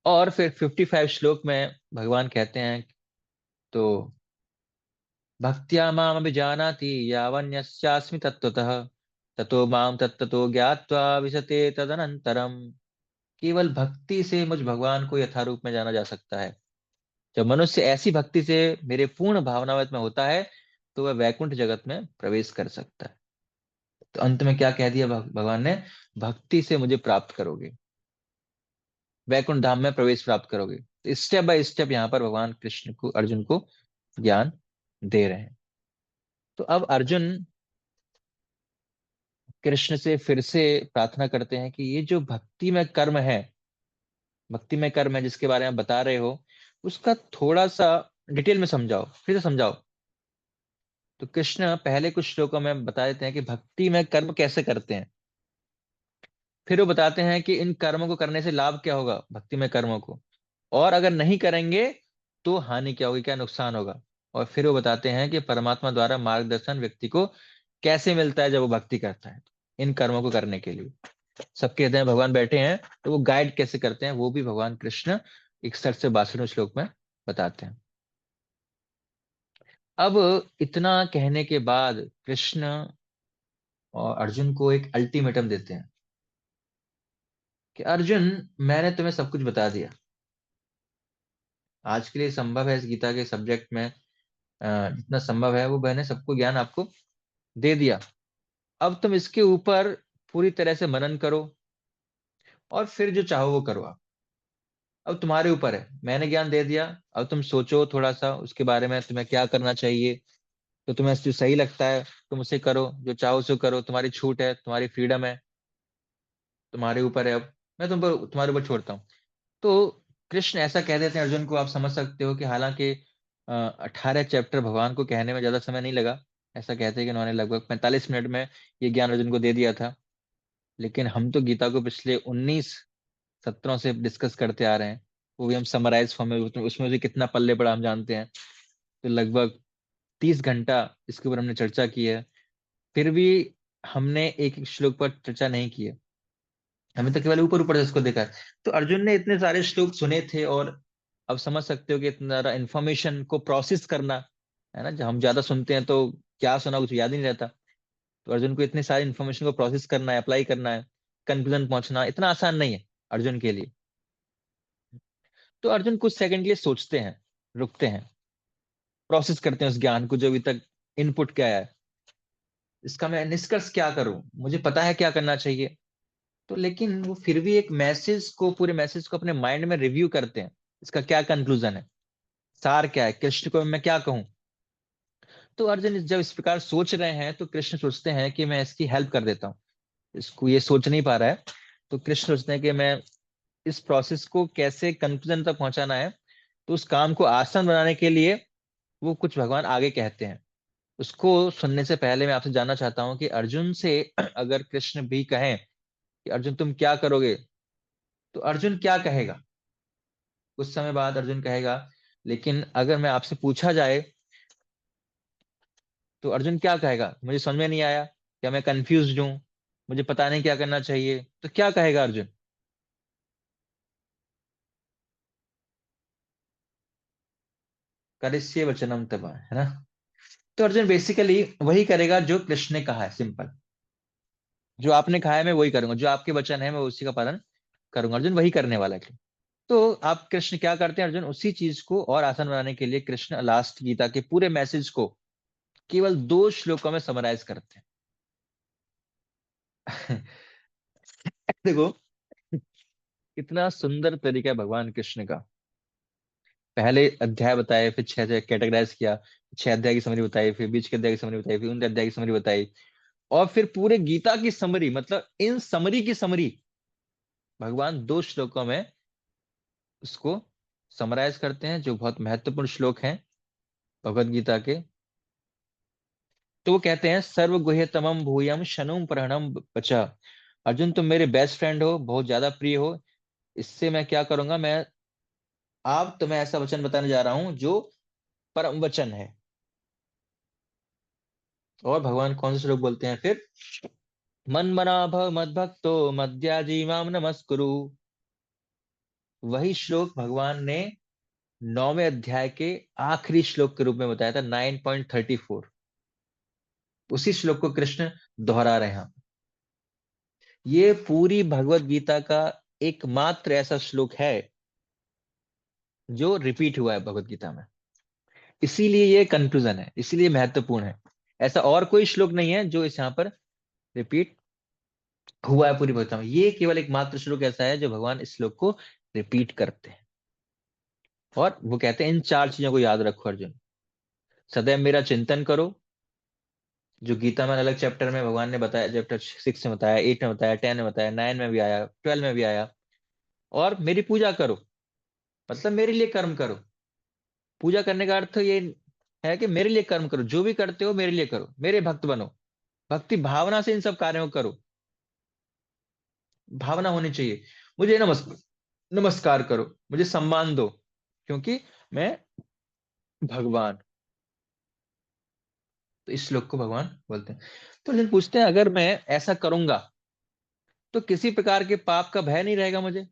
[SPEAKER 1] और फिर 55 श्लोक में भगवान कहते हैं, तो भक्त्या माम अभिजानाति यावन्यस्यास्मि तत्त्वतः ततो माम तत्त्वतो ज्ञात्वा विशते तदनंतरम। केवल भक्ति से मुझ भगवान को यथारूप में जाना जा सकता है। जब मनुष्य ऐसी भक्ति से मेरे पूर्ण भावनावत में होता है, तो वह वैकुंठ जगत में प्रवेश कर सकता है। तो अंत में क्या कह दिया भगवान ने, भक्ति से मुझे प्राप्त करोगे, वैकुंठ धाम में प्रवेश प्राप्त करोगे। तो स्टेप बाय स्टेप यहाँ पर भगवान कृष्ण को, अर्जुन को ज्ञान दे रहे हैं। तो अब अर्जुन कृष्ण से फिर से प्रार्थना करते हैं कि ये जो भक्ति में कर्म है, भक्ति में कर्म है जिसके बारे में बता रहे हो, उसका थोड़ा सा डिटेल में समझाओ, फिर से समझाओ। तो कृष्ण पहले कुछ श्लोकों में बता देते हैं कि भक्ति में कर्म कैसे करते हैं। फिर वो बताते हैं कि इन कर्मों को करने से लाभ क्या होगा भक्ति में कर्मों को, और अगर नहीं करेंगे तो हानि क्या होगी, क्या नुकसान होगा। और फिर वो बताते हैं कि परमात्मा द्वारा मार्गदर्शन व्यक्ति को कैसे मिलता है जब वो भक्ति करता है इन कर्मों को करने के लिए। सबके हृदय में भगवान बैठे हैं, तो वो गाइड कैसे करते हैं वो भी भगवान कृष्ण 61 से 62 श्लोक में बताते हैं। अब इतना कहने के बाद कृष्ण और अर्जुन को एक अल्टीमेटम देते हैं कि अर्जुन, मैंने तुम्हें सब कुछ बता दिया। आज के लिए संभव है इस गीता के सब्जेक्ट में जितना संभव है वो मैंने सबको ज्ञान आपको दे दिया। अब तुम इसके ऊपर पूरी तरह से मनन करो, और फिर जो चाहो वो करो आप। अब तुम्हारे ऊपर है, मैंने ज्ञान दे दिया। अब तुम सोचो थोड़ा सा उसके बारे में, तुम्हें क्या करना चाहिए। तो तुम्हें जो सही लगता है तुम उसे करो, जो चाहो उसे करो, तुम्हारी छूट है, तुम्हारी फ्रीडम है, तुम्हारे ऊपर है। अब मैं तुम्हारे ऊपर छोड़ता हूँ। तो कृष्ण ऐसा कह देते हैं अर्जुन को, आप समझ सकते हो कि हालांकि 18 चैप्टर भगवान को कहने में ज्यादा समय नहीं लगा। ऐसा कहते हैं कि उन्होंने लगभग 45 मिनट में ये ज्ञान अर्जुन को दे दिया था। लेकिन हम तो गीता को पिछले 19 सत्रों से डिस्कस करते आ रहे हैं, वो भी हम समराइज फॉर्म में, उसमें भी कितना पल्ले पड़ा हम जानते हैं। तो लगभग 30 घंटा इसके ऊपर हमने चर्चा की है, फिर भी हमने एक एक श्लोक पर चर्चा नहीं की है। हमें तो केवल ऊपर ऊपर से इसको देखा है। तो अर्जुन ने इतने सारे श्लोक सुने थे, और अब समझ सकते हो कि इतना सारा इन्फॉर्मेशन को प्रोसेस करना है ना, जब हम ज्यादा सुनते हैं तो क्या सुना कुछ याद ही नहीं रहता। तो अर्जुन को इतनी सारी इन्फॉर्मेशन को प्रोसेस करना है, अप्लाई करना है, कंक्लूजन पहुंचना इतना आसान नहीं है अर्जुन के लिए। तो अर्जुन कुछ सेकंड के लिए सोचते हैं, रुकते हैं, प्रोसेस करते हैं उस ज्ञान को जो अभी तक इनपुट क्या है, इसका मैं निष्कर्ष क्या करूं, मुझे पता है क्या करना चाहिए। तो लेकिन वो फिर भी एक मैसेज को, पूरे मैसेज को अपने माइंड में रिव्यू करते हैं, इसका क्या कंक्लूजन है, सार क्या है, कृष्ण को मैं क्या कहूं। तो अर्जुन जब इस प्रकार सोच रहे हैं, तो कृष्ण सोचते हैं कि मैं इसकी हेल्प कर देता हूँ। इसको ये सोच नहीं पा रहा है, तो कृष्ण सोचते हैं कि मैं इस प्रोसेस को कैसे कंक्लूजन तक पहुंचाना है। तो उस काम को आसान बनाने के लिए वो कुछ भगवान आगे कहते हैं। उसको सुनने से पहले मैं आपसे जानना चाहता हूँ कि अर्जुन से अगर कृष्ण भी कहें कि अर्जुन तुम क्या करोगे, तो अर्जुन क्या कहेगा। कुछ समय बाद अर्जुन कहेगा, लेकिन अगर मैं आपसे पूछा जाए, तो अर्जुन क्या कहेगा, मुझे समझ में नहीं आया, क्या मैं कंफ्यूज हूं, मुझे पता नहीं क्या करना चाहिए, तो क्या कहेगा अर्जुन। करिष्ये वचनम तव, है ना। तो अर्जुन बेसिकली वही करेगा जो कृष्ण ने कहा है, सिंपल। जो आपने कहा है मैं वही करूंगा, जो आपके वचन है मैं उसी का पालन करूंगा। अर्जुन वही करने वाला है। तो आप कृष्ण क्या करते हैं अर्जुन, उसी चीज को और आसान बनाने के लिए कृष्ण लास्ट गीता के पूरे मैसेज को केवल 2 श्लोकों में समराइज करते हैं। देखो कितना सुंदर तरीका है भगवान कृष्ण का। पहले अध्याय बताए, फिर 6 कैटेगराइज किया, 6 अध्याय की समरी बताई, फिर बीच के अध्याय की समरी बताई, फिर उन अध्याय की समरी बताई, और फिर पूरे गीता की समरी, मतलब इन समरी की समरी भगवान 2 श्लोकों में उसको समराइज करते हैं, जो बहुत महत्वपूर्ण श्लोक हैं भगवत गीता के। तो वो कहते हैं, सर्व गुह्यतमम भूयम शनुम प्रहणम बचा। अर्जुन तुम मेरे बेस्ट फ्रेंड हो, बहुत ज्यादा प्रिय हो। इससे मैं क्या करूंगा, मैं आप तुम्हें ऐसा वचन बताने जा रहा हूं जो परम वचन है। और भगवान कौन से श्लोक बोलते हैं फिर, मन मना भव मद्भक्तो मद्याजी माम नमस्कुरु। वही श्लोक भगवान ने 9वें अध्याय के आखिरी श्लोक के रूप में बताया था, 9.34। उसी श्लोक को कृष्ण दोहरा रहे हैं। ये पूरी भगवत गीता का एकमात्र ऐसा श्लोक है जो रिपीट हुआ है भगवत गीता में। इसीलिए ये कंक्लूजन है, इसीलिए महत्वपूर्ण है। ऐसा और कोई श्लोक नहीं है जो इस यहाँ पर रिपीट हुआ है पूरी भगवत गीता में। ये केवल एकमात्र श्लोक ऐसा है जो भगवान इस श्लोक को रिपीट करते हैं। और वो कहते हैं इन 4 चीजों को याद रखो अर्जुन, सदैव मेरा चिंतन करो, जो गीता में अलग चैप्टर में भगवान ने बताया, चैप्टर 6 में बताया, 8 में बताया, 10 में बताया, 9 में भी आया, 12 में भी आया। और मेरी पूजा करो, मतलब मेरे लिए कर्म करो। पूजा करने का अर्थ ये है कि मेरे लिए कर्म करो, जो भी करते हो मेरे लिए करो, मेरे भक्त बनो। भक्ति भावना से इन सब कार्यों को करो, भावना होनी चाहिए। मुझे नमस्कार करो, मुझे सम्मान दो, क्योंकि मैं भगवान। तो इस श्लोक को भगवान बोलते हैं। तो अर्जुन पूछते हैं, अगर मैं ऐसा करूंगा तो किसी प्रकार के पाप का भय नहीं रहेगा मुझे।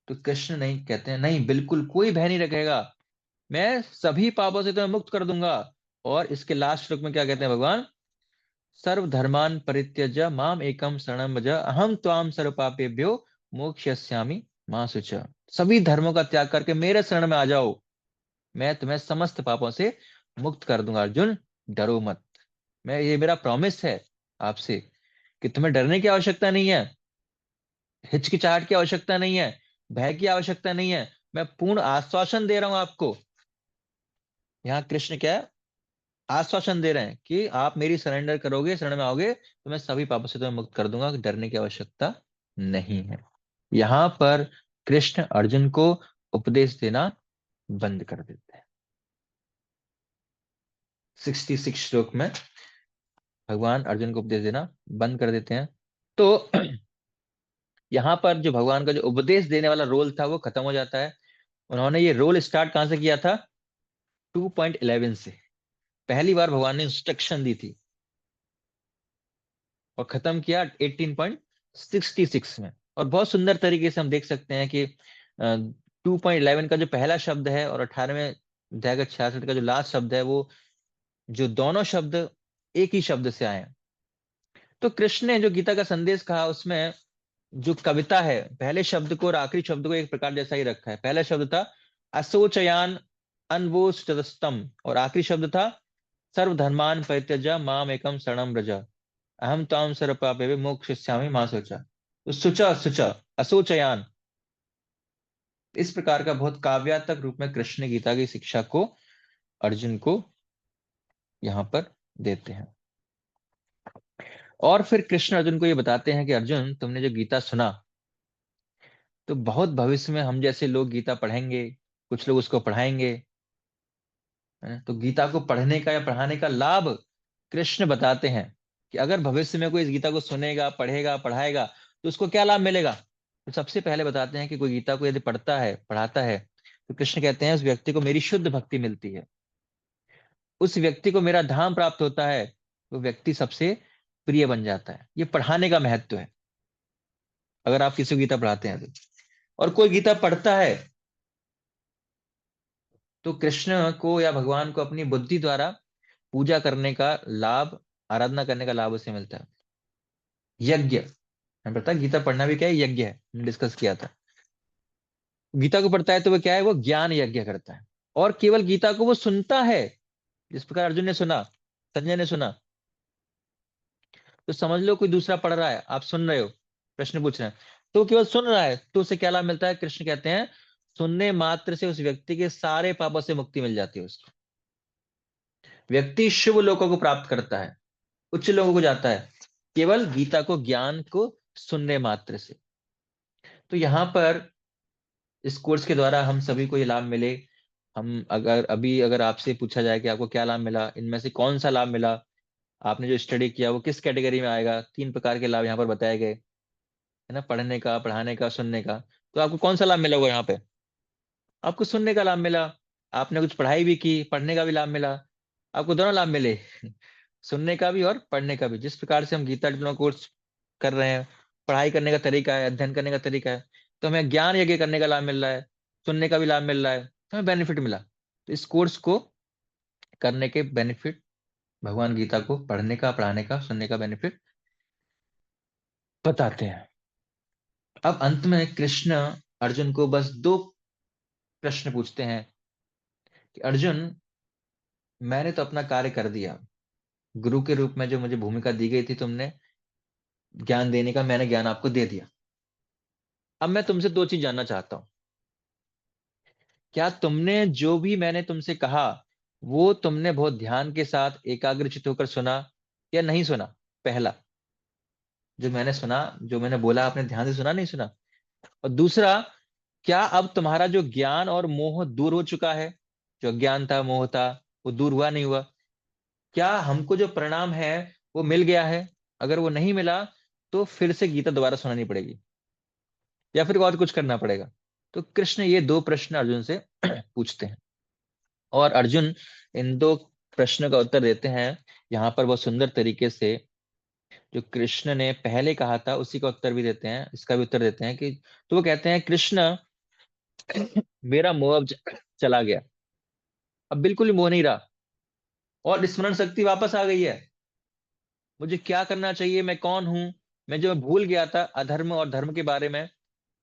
[SPEAKER 1] तो कृष्ण नहीं कहते हैं, नहीं बिल्कुल कोई भय नहीं रखेगा, मैं सभी पापों से तुम्हें मुक्त कर दूंगा। और इसके लास्ट श्लोक में क्या कहते हैं भगवान, सर्वधर्मान परित्यज्य माम एकम शरणम भज अहम त्वाम सर्व पापेभ्यो मोक्षयिष्यामि मा शुच। सभी धर्मों का त्याग करके मेरे शरण में आ जाओ, मैं तुम्हें समस्त पापों से मुक्त कर दूंगा। अर्जुन डरो मत, मैं ये मेरा प्रॉमिस है आपसे कि तुम्हें डरने की आवश्यकता नहीं है, हिचकिचाहट की आवश्यकता नहीं है, भय की आवश्यकता नहीं है। मैं पूर्ण आश्वासन दे रहा हूं आपको। यहाँ कृष्ण क्या है, आश्वासन दे रहे हैं कि आप मेरी सरेंडर करोगे, शरण में आओगे तो मैं सभी पापों से तुम्हें मुक्त कर दूंगा, डरने की आवश्यकता नहीं है। यहाँ पर कृष्ण अर्जुन को उपदेश देना बंद कर देते हैं। 66 श्लोक में भगवान अर्जुन को उपदेश देना बंद कर देते हैं। तो यहाँ पर जो भगवान का जो उपदेश देने वाला रोल था वो खत्म हो जाता है। उन्होंने ये रोल स्टार्ट कहां से किया था, 2.11 से। पहली बार भगवान ने इंस्ट्रक्शन दी थी और खत्म किया 18.66 में। और बहुत सुंदर तरीके से हम देख सकते हैं कि 2.11 का जो पहला शब्द है और 18वें अध्याय का 66 का जो लास्ट शब्द है, वो जो दोनों शब्द एक ही शब्द से आए हैं। तो कृष्ण ने जो गीता का संदेश कहा उसमें जो कविता है, पहले शब्द को और आखिरी शब्द को एक प्रकार जैसा ही रखा है। पहला शब्द था असोचयान अनवोचतस्तम, और आखिरी शब्द था सर्वधर्मान परित्यज्य माम एकम शरणम व्रज अहम ताम सर्व पापेभ्यो मोक्षयिष्यामि मा शुचा। तो सुचा सुचा असोचयान, इस प्रकार का बहुत काव्यात्मक रूप में कृष्ण गीता की शिक्षा को अर्जुन को यहाँ पर देते हैं। और फिर कृष्ण अर्जुन को ये बताते हैं कि अर्जुन तुमने जो गीता सुना, तो बहुत भविष्य में हम जैसे लोग गीता पढ़ेंगे, कुछ लोग उसको पढ़ाएंगे, है ना? तो गीता को पढ़ने का या पढ़ाने का लाभ कृष्ण बताते हैं कि अगर भविष्य में कोई इस गीता को सुनेगा, पढ़ेगा, पढ़ाएगा तो उसको क्या लाभ मिलेगा। तो सबसे पहले बताते हैं कि कोई गीता को यदि पढ़ता है, पढ़ाता है, तो कृष्ण कहते हैं उस व्यक्ति को मेरी शुद्ध भक्ति मिलती है, उस व्यक्ति को मेरा धाम प्राप्त होता है, वो व्यक्ति सबसे प्रिय बन जाता है। ये पढ़ाने का महत्व है, अगर आप किसी को गीता पढ़ाते हैं तो। और कोई गीता पढ़ता है तो कृष्ण को या भगवान को अपनी बुद्धि द्वारा पूजा करने का लाभ, आराधना करने का लाभ उसे मिलता है। यज्ञ, हमें पता है गीता पढ़ना भी क्या है, यज्ञ है, हमने डिस्कस किया था। गीता को पढ़ता है तो वो क्या है, वो ज्ञान यज्ञ करता है। और केवल गीता को वो सुनता है, जिस प्रकार अर्जुन ने सुना, संजय ने सुना। तो समझ लो कोई दूसरा पढ़ रहा है, आप सुन रहे हो, प्रश्न पूछ रहे हैं, तो वो केवल सुन रहा है, तो उसे क्या लाभ मिलता है? कृष्ण कहते हैं सुनने मात्र से उस व्यक्ति के सारे पापों से मुक्ति मिल जाती है उसको। व्यक्ति शुभ लोकों को प्राप्त करता है, उच्च लोगों को जाता है, केवल गीता को, ज्ञान को सुनने मात्र से। तो यहाँ पर इस कोर्स के द्वारा हम सभी को ये लाभ मिले। हम अगर आपसे पूछा जाए कि आपको क्या लाभ मिला, इनमें से कौन सा लाभ मिला, आपने जो स्टडी किया वो किस कैटेगरी में आएगा? 3 प्रकार के लाभ यहाँ पर बताए गए, है ना, पढ़ने का, पढ़ाने का, सुनने का। तो आपको कौन सा लाभ मिला होगा यहाँ पे? आपको सुनने का लाभ मिला, आपने कुछ पढ़ाई भी की, पढ़ने का भी लाभ मिला, आपको दोनों लाभ मिले। सुनने का भी और पढ़ने का भी। जिस प्रकार से हम गीता डिप्लोमा कोर्स कर रहे हैं, पढ़ाई करने का तरीका है, अध्ययन करने का तरीका है, तो हमें ज्ञान यज्ञ करने का लाभ मिल रहा है, सुनने का भी लाभ मिल रहा है, तो हमें बेनिफिट मिला। तो इस कोर्स को करने के बेनिफिट, भगवान गीता को पढ़ने का, पढ़ाने का, सुनने का बेनिफिट बताते हैं। अब अंत में कृष्ण अर्जुन को बस 2 प्रश्न पूछते हैं कि अर्जुन, मैंने तो अपना कार्य कर दिया, गुरु के रूप में जो मुझे भूमिका दी गई थी, तुमने ज्ञान देने का, मैंने ज्ञान आपको दे दिया। अब मैं तुमसे 2 चीज जानना चाहता हूँ। क्या तुमने जो भी मैंने तुमसे कहा, वो तुमने बहुत ध्यान के साथ एकाग्रचित होकर सुना या नहीं सुना? पहला, जो मैंने सुना, जो मैंने बोला, आपने ध्यान से सुना नहीं सुना? और दूसरा, क्या अब तुम्हारा जो ज्ञान और मोह दूर हो चुका है? जो ज्ञान था, मोह था, वो दूर हुआ नहीं हुआ? क्या हमको जो परिणाम है वो मिल गया है? अगर वो नहीं मिला तो फिर से गीता दोबारा सुनानी पड़ेगी या फिर और कुछ करना पड़ेगा? तो कृष्ण ये 2 प्रश्न अर्जुन से पूछते हैं, और अर्जुन इन 2 प्रश्नों का उत्तर देते हैं। यहाँ पर बहुत सुंदर तरीके से जो कृष्ण ने पहले कहा था उसी का उत्तर भी देते हैं, इसका भी उत्तर देते हैं कि, तो वो कहते हैं कृष्ण, मेरा मोह अब चला गया, अब बिल्कुल ही मोह नहीं रहा, और स्मरण शक्ति वापस आ गई है। मुझे क्या करना चाहिए, मैं कौन हूं, मैं जो भूल गया था अधर्म और धर्म के बारे में,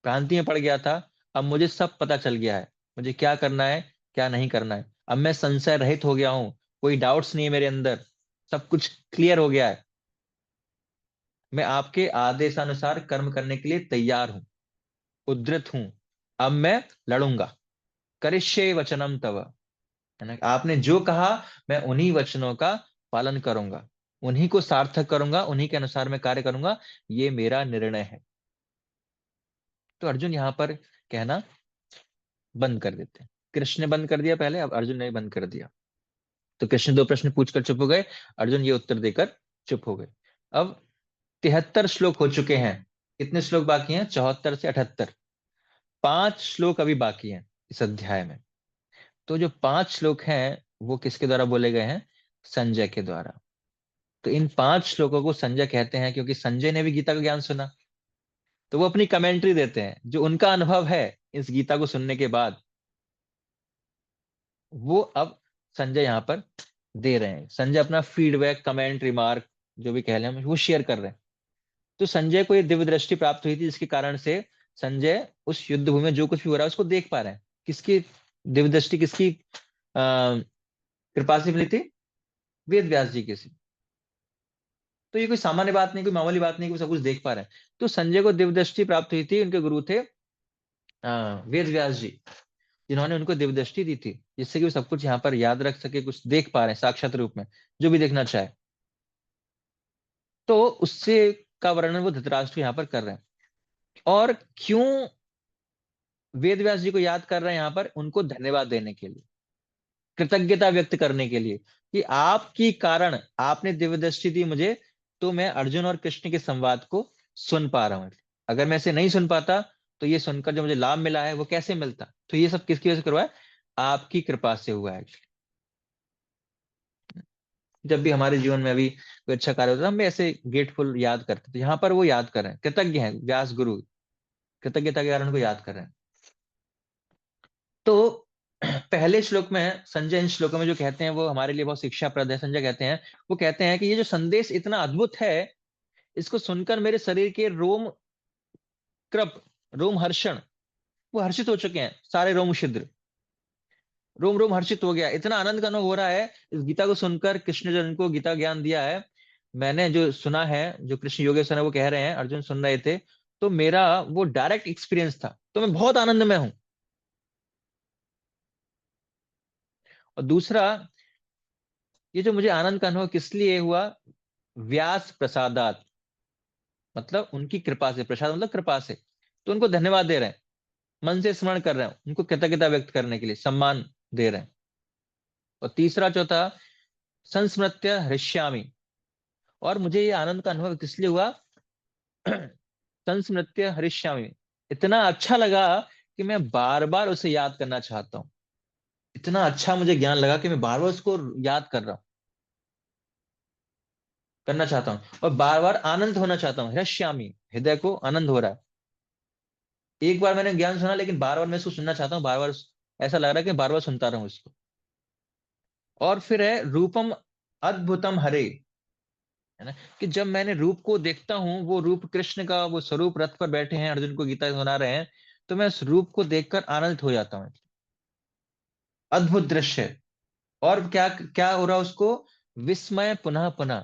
[SPEAKER 1] भ्रांति में पड़ गया था, अब मुझे सब पता चल गया है। मुझे क्या करना है, क्या नहीं करना है। अब मैं संशय रहित हो गया हूँ, कोई डाउट्स नहीं है मेरे अंदर, सब कुछ क्लियर हो गया है। मैं आपके आदेशानुसार कर्म करने के लिए तैयार हूँ, उद्धृत हूँ। अब मैं लड़ूंगा। करिष्ये वचनम तव, है ना, आपने जो कहा मैं उन्हीं वचनों का पालन करूंगा, उन्हीं को सार्थक करूंगा, उन्हीं के अनुसार मैं कार्य करूंगा, ये मेरा निर्णय है। तो अर्जुन यहाँ पर कहना बंद कर देते हैं। कृष्ण ने बंद कर दिया पहले, अब अर्जुन ने बंद कर दिया। तो कृष्ण 2 प्रश्न पूछकर चुप हो गए, अर्जुन ये उत्तर देकर चुप हो गए। अब 73 श्लोक हो चुके हैं। कितने श्लोक बाकी हैं? 74 से 78। 5 श्लोक अभी बाकी हैं इस अध्याय में। तो जो 5 श्लोक हैं वो किसके द्वारा बोले गए हैं? संजय के द्वारा। तो इन 5 श्लोकों को संजय कहते हैं क्योंकि संजय ने भी गीता का ज्ञान सुना, तो वो अपनी कमेंट्री देते हैं, जो उनका अनुभव है इस गीता को सुनने के बाद, वो अब संजय यहाँ पर दे रहे हैं। संजय अपना फीडबैक, कमेंट, रिमार्क, जो भी कह लें हम, वो शेयर कर रहे हैं। तो संजय को ये दिव्य दृष्टि प्राप्त हुई थी, जिसके कारण से संजय उस युद्ध भूमि में जो कुछ भी हो रहा है उसको देख पा रहे हैं। किसकी दिव्य दृष्टि, किसकी कृपा से मिली थी? वेद व्यास जी की सी। तो ये कोई सामान्य बात नहीं, कोई मामूली बात नहीं कि वो सब कुछ देख पा रहे हैं। तो संजय को दिव्य दृष्टि प्राप्त हुई थी, उनके गुरु थे वेद व्यास जी, जिन्होंने उनको दिव्य दृष्टि दी थी, जिससे कि वो सब कुछ यहाँ पर याद रख सके, कुछ देख पा रहे हैं साक्षात रूप में, जो भी देखना चाहे। तो उससे का वर्णन वो धृतराष्ट्र को यहाँ पर कर रहे हैं। और क्यों वेद व्यास जी को याद कर रहे हैं? यहाँ पर उनको धन्यवाद देने के लिए, कृतज्ञता व्यक्त करने के लिए, कि आपकी कारण, आपने दिव्य दृष्टि दी मुझे, तो मैं अर्जुन और कृष्ण के संवाद को सुन पा रहा हूं। अगर मैं इसे नहीं सुन पाता तो ये सुनकर जो मुझे लाभ मिला है वो कैसे मिलता? तो ये सब किसकी वजह से करवाया? आपकी कृपा से हुआ है। जब भी हमारे जीवन में अभी कोई अच्छा कार्य होता है, हम भी ऐसे ग्रेटफुल याद करते, तो यहाँ पर वो याद कर रहे हैं, कृतज्ञ हैं व्यास गुरु, कृतज्ञता के कारण को याद कर रहे हैं। तो पहले श्लोक में संजय इन श्लोकों में जो कहते हैं वो हमारे लिए बहुत शिक्षाप्रद है। संजय कहते हैं, वो कहते हैं कि ये जो संदेश इतना अद्भुत है, इसको सुनकर मेरे शरीर के रोम कृप, रोम हर्षण, वो हर्षित हो चुके हैं, सारे रोम छिद्र, रोम रोम हर्षित हो गया, इतना आनंद का अनुभव हो रहा है इस गीता को सुनकर। कृष्ण जो इनको गीता ज्ञान दिया है, मैंने जो सुना है, जो कृष्ण योगेश्वर है वो कह रहे हैं, अर्जुन सुन रहे थे, तो मेरा वो डायरेक्ट एक्सपीरियंस था, तो मैं बहुत आनंद में हूं। और दूसरा, ये जो मुझे आनंद का अनुभव किस लिए हुआ, व्यास प्रसादात, मतलब उनकी कृपा से, प्रसाद मतलब कृपा से, तो उनको धन्यवाद दे रहे हैं, मन से स्मरण कर रहे हैं, उनको कृतज्ञता व्यक्त करने के लिए सम्मान दे रहे हैं। और तीसरा चौथा, संस्मृत्य हृष्यामि, और मुझे ये आनंद का अनुभव किस लिए हुआ, संस्मृत्य हृष्यामि, इतना अच्छा लगा कि मैं बार बार उसे याद करना चाहता हूँ। इतना अच्छा मुझे ज्ञान लगा कि मैं बार बार उसको याद कर रहा हूँ, करना चाहता हूँ, और बार बार आनंद होना चाहता हूँ। हृष्यामि, हृदय को आनंद हो रहा है। एक बार मैंने ज्ञान सुना, लेकिन बार बार मैं इसको सुनना चाहता हूँ, बार बार ऐसा लग रहा है कि बार बार सुनता रहूं इसको। और फिर है रूपम अद्भुतम हरे, है ना, कि जब मैंने रूप को देखता हूँ, वो रूप कृष्ण का, वो स्वरूप रथ पर बैठे हैं, अर्जुन को गीता सुना रहे हैं, तो मैं उस रूप को देखकर आनंदित हो जाता हूँ। अद्भुत दृश्य है। और क्या क्या हो रहा है उसको, विस्मय पुनः पुनः,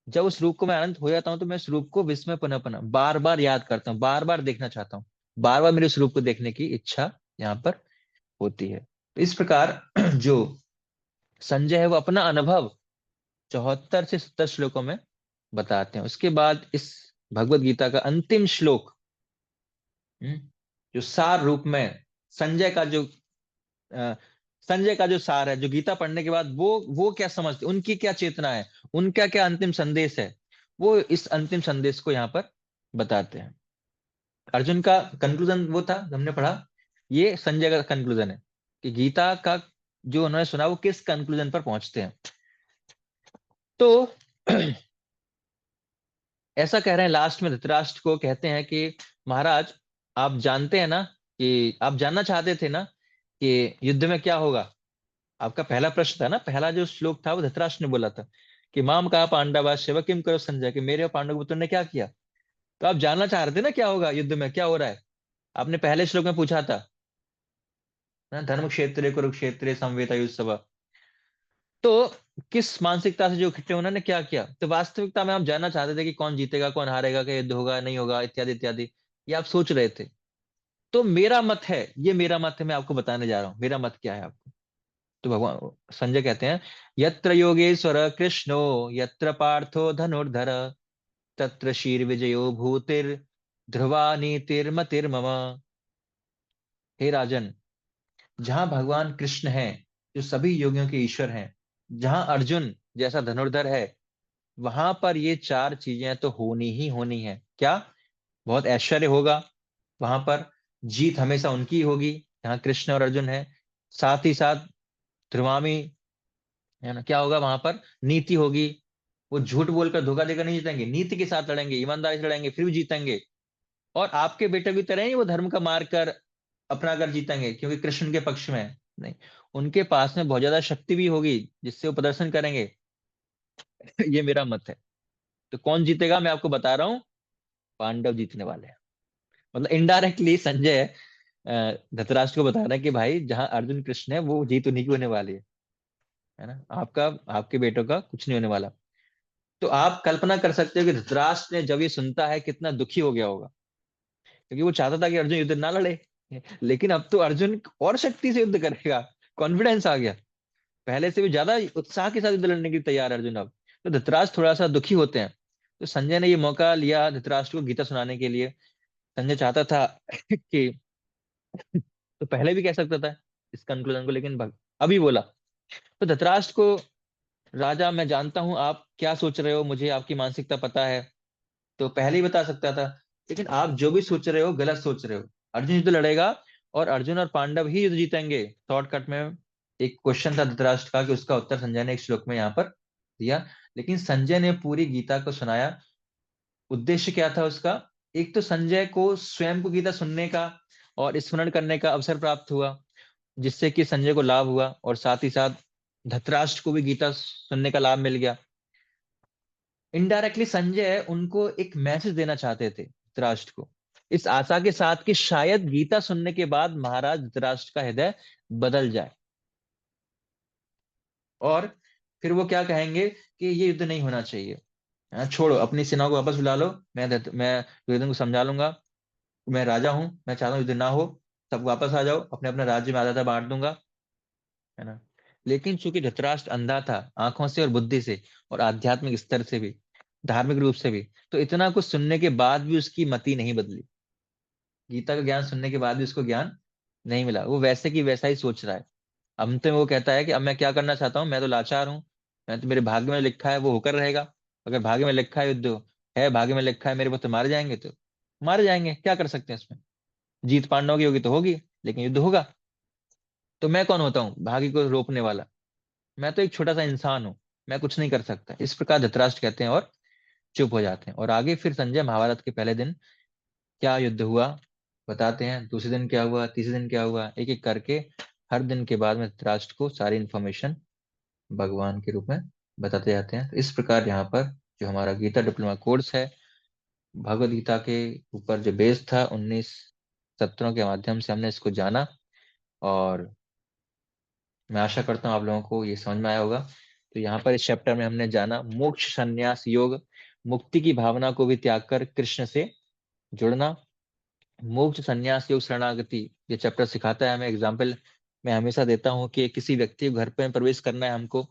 [SPEAKER 1] जब उस रूप को मैं आनंद हो जाता हूँ, तो मैं उस रूप को विस्मय पुनः पुनः बार बार याद करता हूँ, बार बार देखना चाहता हूँ, बार बार मेरे उस रूप को देखने की इच्छा यहाँ पर होती है। तो इस प्रकार जो संजय है वो अपना अनुभव 74 से 70 श्लोकों में बताते हैं। उसके बाद इस भगवत गीता का अंतिम श्लोक, हम्म, जो सार रूप में संजय का जो अ, संजय का जो सार है, जो गीता पढ़ने के बाद वो क्या समझते, उनकी क्या चेतना है, उनका क्या अंतिम संदेश है, वो इस अंतिम संदेश को यहाँ पर बताते हैं। अर्जुन का कंक्लूजन वो था, हमने पढ़ा, ये संजय का कंक्लूजन है कि गीता का जो उन्होंने सुना वो किस कंक्लूजन पर पहुंचते हैं। तो ऐसा कह रहे हैं लास्ट में, धृतराष्ट्र को कहते हैं कि महाराज, आप जानते हैं ना, कि आप जानना चाहते थे ना कि युद्ध में क्या होगा। आपका पहला प्रश्न था ना, पहला जो श्लोक था वो धृतराष्ट्र ने बोला था कि माम कहा पांडवा शिव किम करो संजय, कि मेरे और पांडव पुत्र ने क्या किया। तो आप जानना चाह रहे थे ना क्या होगा, युद्ध में क्या हो रहा है। आपने पहले श्लोक में पूछा था ना, धर्म क्षेत्र कुरुक्षेत्र संवेतायुत्सव। तो किस मानसिकता से जो इकट्ठे उन्होंने क्या किया, तो वास्तविकता में आप जानना चाहते थे कि कौन जीतेगा, कौन हारेगा, क्या युद्ध होगा नहीं होगा, इत्यादि इत्यादि, ये आप सोच रहे थे। तो मेरा मत है, ये मेरा मत है, मैं आपको बताने जा रहा हूँ मेरा मत क्या है आपको। तो भगवान संजय कहते हैं, यत्र योगेश्वर कृष्णो, यत्र पार्थो धनुर्धर, तत्र शीर विजयो भूतिर, ध्रुवा नीतिर्मतिर्मम। हे राजन, जहां भगवान कृष्ण हैं, जो सभी योगियों के ईश्वर हैं, जहां अर्जुन जैसा धनुर्धर है, वहां पर ये चार चीजें तो होनी ही होनी है। क्या, बहुत ऐश्वर्य होगा वहां पर, जीत हमेशा उनकी होगी जहाँ कृष्ण और अर्जुन है। साथ ही साथ ध्रुवामी, है ना, क्या होगा वहां पर, नीति होगी, वो झूठ बोलकर धोखा देकर नहीं जीतेंगे, नीति के साथ लड़ेंगे, ईमानदारी से लड़ेंगे, फिर भी जीतेंगे। और आपके बेटे की तरह ही वो धर्म का मार कर अपना कर जीतेंगे, क्योंकि कृष्ण के पक्ष में है। नहीं, उनके पास में बहुत ज्यादा शक्ति भी होगी जिससे वो प्रदर्शन करेंगे। ये मेरा मत है। तो कौन जीतेगा मैं आपको बता रहा हूँ, पांडव जीतने वाले हैं। मतलब इनडायरेक्टली संजय धृतराष्ट्र को बता रहा है कि भाई जहां अर्जुन कृष्ण है वो जीत उन्हीं की होने वाली है ना, आपका, आपके बेटों का कुछ नहीं होने वाला। तो आप कल्पना कर सकते हो कि धृतराष्ट्र ने जब ये सुनता है कितना दुखी हो गया होगा, क्योंकि वो चाहता था कि अर्जुन युद्ध ना लड़े, लेकिन अब तो अर्जुन और शक्ति से युद्ध करेगा, कॉन्फिडेंस आ गया, पहले से भी ज्यादा उत्साह के साथ युद्ध लड़ने के लिए तैयार है अर्जुन अब। तो धृतराष्ट्र थोड़ा सा दुखी होते हैं। तो संजय ने ये मौका लिया धृतराष्ट्र को गीता सुनाने के लिए। संजय चाहता था कि, तो पहले भी कह सकता था इस कंक्लूजन को, लेकिन अभी बोला। तो धृतराष्ट्र को, राजा मैं जानता हूं आप क्या सोच रहे हो, मुझे आपकी मानसिकता पता है, तो पहले ही बता सकता था, लेकिन आप जो भी सोच रहे हो गलत सोच रहे हो। अर्जुन युद्ध लड़ेगा और अर्जुन और पांडव ही युद्ध जीतेंगे, शॉर्टकट में। एक क्वेश्चन था धृतराष्ट्र का, कि उसका उत्तर संजय ने एक श्लोक में यहाँ पर दिया। लेकिन संजय ने पूरी गीता को सुनाया। उद्देश्य क्या था उसका, एक तो संजय को स्वयं को गीता सुनने का और स्मरण करने का अवसर प्राप्त हुआ, जिससे कि संजय को लाभ हुआ, और साथ ही साथ धृतराष्ट्र को भी गीता सुनने का लाभ मिल गया। इनडायरेक्टली संजय उनको एक मैसेज देना चाहते थे धृतराष्ट्र को, इस आशा के साथ कि शायद गीता सुनने के बाद महाराज धृतराष्ट्र का हृदय बदल जाए, और फिर वो क्या कहेंगे कि ये युद्ध नहीं होना चाहिए। छोड़ो, अपनी सेनाओं को वापस बुला लो, मैं दुर्योधन को समझा लूंगा, मैं राजा हूं, मैं चाहता हूँ युद्ध ना हो, सब वापस आ जाओ, अपने अपने राज्य में आधा आधा बांट दूंगा, है ना। लेकिन चूंकि धृतराष्ट्र अंधा था, आंखों से और बुद्धि से और आध्यात्मिक स्तर से भी, धार्मिक रूप से भी, तो इतना कुछ सुनने के बाद भी उसकी मति नहीं बदली। गीता का ज्ञान सुनने के बाद भी उसको ज्ञान नहीं मिला, वो वैसे की वैसा ही सोच रहा है। अंत में वो कहता है कि अब मैं क्या करना चाहता हूँ, मैं तो लाचार हूँ, मैं तो, मेरे भाग्य में लिखा है वो होकर रहेगा। अगर भाग्य में लिखा है युद्ध है, भाग्य में लिखा है मेरे पुत्र मारे जाएंगे, तो मारे जाएंगे, क्या कर सकते हैं इसमें। जीत पांडवों की होगी तो होगी, लेकिन युद्ध होगा। तो मैं कौन होता हूँ भाग्य को रोकने वाला, मैं तो एक छोटा सा इंसान हूँ, मैं कुछ नहीं कर सकता, इस प्रकार धृतराष्ट्र कहते हैं और चुप हो जाते हैं। और आगे फिर संजय महाभारत के पहले दिन क्या युद्ध हुआ बताते हैं, दूसरे दिन क्या हुआ, तीसरे दिन क्या हुआ, एक एक करके हर दिन के बाद में धृतराष्ट्र को सारी इंफॉर्मेशन भगवान के रूप में बताते जाते हैं। तो इस प्रकार यहाँ पर जो हमारा गीता डिप्लोमा कोर्स है, भगवद गीता के ऊपर जो बेस था, 19 सत्रों के माध्यम से हमने इसको जाना, और मैं आशा करता हूँ आप लोगों को ये समझ में आया होगा। तो यहाँ पर इस चैप्टर में हमने जाना मोक्ष संन्यास योग, मुक्ति की भावना को भी त्याग कर कृष्ण से जुड़ना। मोक्ष संन्यास योग शरणागति, ये चैप्टर सिखाता है हमें। एग्जाम्पल मैं हमेशा देता हूँ कि किसी व्यक्ति के घर पे प्रवेश करना है हमको,